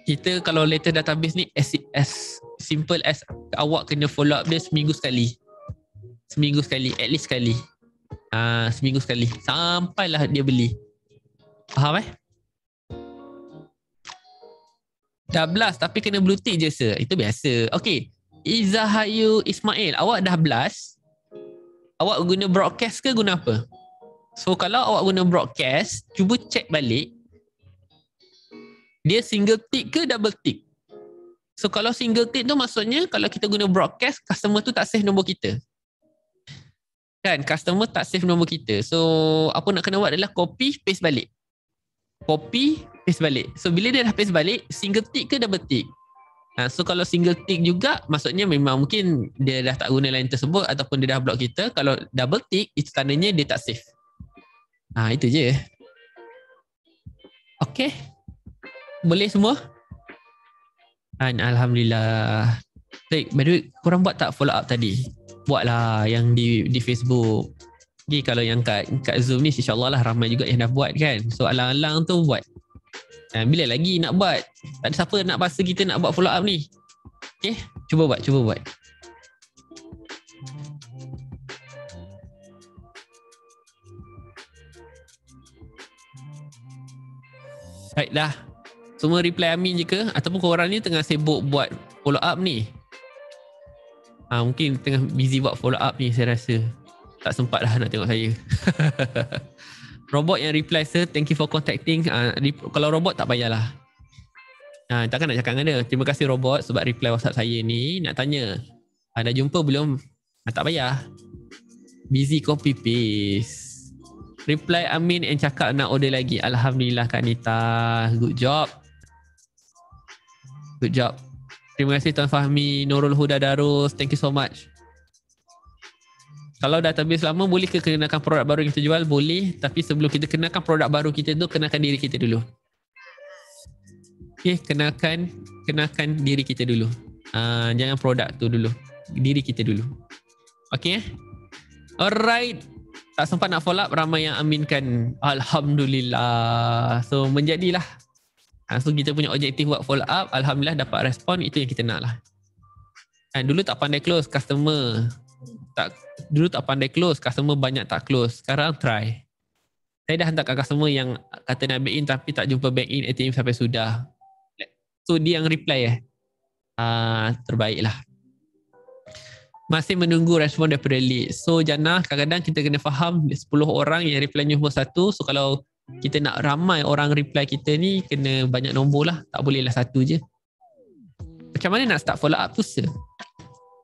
Kita kalau latest database ni as simple as awak kena follow up dia seminggu sekali, at least sekali. Seminggu sekali sampailah dia beli. Faham Dah blast tapi kena blue tick je sir. Itu biasa. Okay, Izahayu Ismail, awak dah blast, awak guna broadcast ke guna apa? So kalau awak guna broadcast, cuba check balik dia single tick ke double tick. So kalau single tick tu maksudnya kalau kita guna broadcast, customer tu tak save nombor kita. Kan, customer tak save nombor kita. So apa nak kena buat adalah copy paste balik. Copy paste balik. So bila dia dah paste balik, single tick ke double tick? So kalau single tick juga, maksudnya memang mungkin dia dah tak guna line tersebut ataupun dia dah block kita. Kalau double tick, itu tandanya dia tak save. Itu je. Okay. Boleh semua? Alhamdulillah. Baik, by the way, korang buat tak follow up tadi? Buatlah yang di Facebook. Okay, kalau yang kat Zoom ni, insyaAllah lah ramai juga yang dah buat kan. So alang-alang tu buat. Bila lagi nak buat? Tak ada siapa nak paksa kita nak buat follow up ni. Okay, cuba buat. Baik dah. Semua reply amin je ke? Ataupun korang ni tengah sibuk buat follow up ni? Mungkin tengah busy buat follow up ni saya rasa. Tak sempat dah nak tengok saya. Robot yang reply sir, thank you for contacting. Kalau robot tak payahlah. Takkan nak cakap dengan dia. Terima kasih robot sebab reply WhatsApp saya ni. Nak tanya, dah jumpa belum? Tak payah. Busy copy paste. Reply Amin and cakap nak order lagi. Alhamdulillah Kak Nita. Good job. Good job. Terima kasih Tuan Fahmi, Nurul Huda Darus. Thank you so much. Kalau database lama, boleh ke kenakan produk baru yang kita jual? Boleh. Tapi sebelum kita kenakan produk baru kita tu, kenakan diri kita dulu. Okay, kenakan diri kita dulu. Jangan produk tu dulu. Diri kita dulu. Okay. Alright. Tak sempat nak follow up, ramai yang aminkan. Alhamdulillah. So menjadilah. So kita punya objektif buat follow up. Alhamdulillah dapat respon. Itu yang kita nak lah. Dulu tak pandai close customer. Dulu tak pandai close. Customer banyak tak close. Sekarang try. Saya dah hantar kat customer yang kata nak back in tapi tak jumpa back in ATM sampai sudah. So dia yang reply terbaik lah. Masih menunggu respon daripada lead. So Jannah, kadang-kadang kita kena faham 10 orang yang reply nombor 1. So kalau kita nak ramai orang reply kita ni, kena banyak nombor lah. Tak boleh lah 1 je. Macam mana nak start follow up tu sir?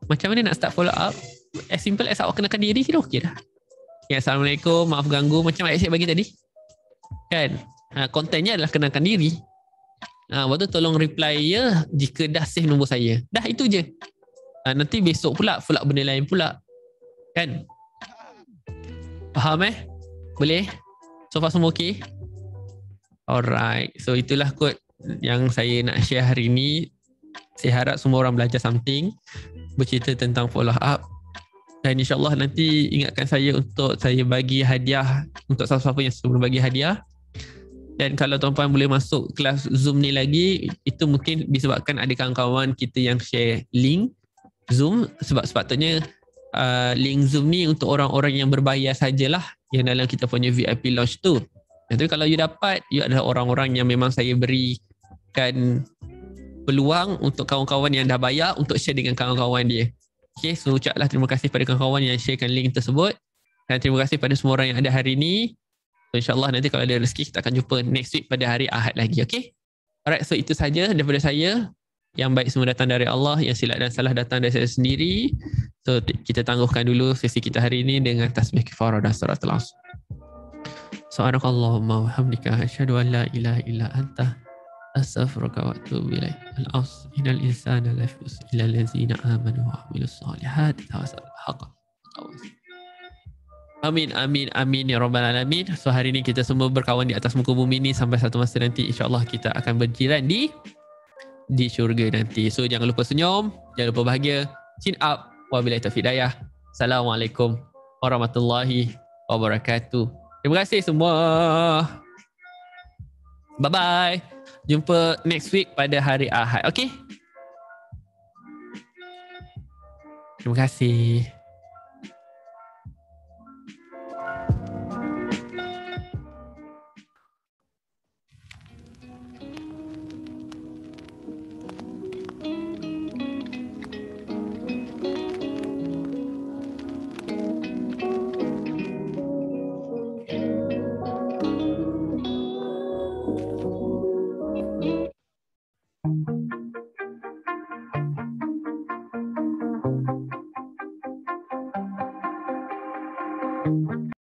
Macam mana nak start follow up? As simple as awak kenakan diri kita okey dah. Ya, Assalamualaikum, maaf ganggu. Macam ayat saya bagi tadi. Kan? Kontennya adalah kenakan diri. Lepas tu tolong reply ya jika dah save nombor saya. Dah itu je. Nanti besok pula follow up benda lain pula. Kan? Faham Boleh? So far semua okey? Alright. So itulah quote yang saya nak share hari ni. Saya harap semua orang belajar something. Bercerita tentang follow up. Dan insyaAllah nanti ingatkan saya untuk saya bagi hadiah untuk siapa-siapa yang sebelum bagi hadiah. Dan kalau tuan-tuan boleh masuk kelas Zoom ni lagi, itu mungkin disebabkan ada kawan-kawan kita yang share link Zoom. Sebab sepatutnya link Zoom ni untuk orang-orang yang berbayar sajalah yang dalam kita punya VIP launch tu. Tapi kalau you dapat, you adalah orang-orang yang memang saya berikan peluang untuk kawan-kawan yang dah bayar untuk share dengan kawan-kawan dia. Okay, so ucaplah terima kasih pada kawan-kawan yang sharekan link tersebut. Dan terima kasih pada semua orang yang ada hari ni. So insyaAllah nanti kalau ada rezeki kita akan jumpa next week pada hari Ahad lagi. Okay? Alright, so itu saja daripada saya. Yang baik semua datang dari Allah, yang silap dan salah datang dari saya sendiri. So kita tangguhkan dulu sesi kita hari ini dengan tasbih kifarah dan suratul Asr. Subhanakallahumma wa hamdika asyhadu an la ilaha illa anta astaghfiruka wa atubu ilaik. Al-Asr innal insana lafi khusr illa allazina amanu wa amilus solihati wa tawasaw bil haqq. Amin, amin, amin ya rabbal alamin. So hari ini kita semua berkawan di atas muka bumi ni sampai satu masa nanti insyaAllah kita akan berjiran di syurga nanti. So jangan lupa senyum, jangan lupa bahagia. Chin up. Wabillahi taufiq hidayah. Assalamualaikum warahmatullahi wabarakatuh. Terima kasih semua. Bye bye. Jumpa next week pada hari Ahad. Okay? Terima kasih.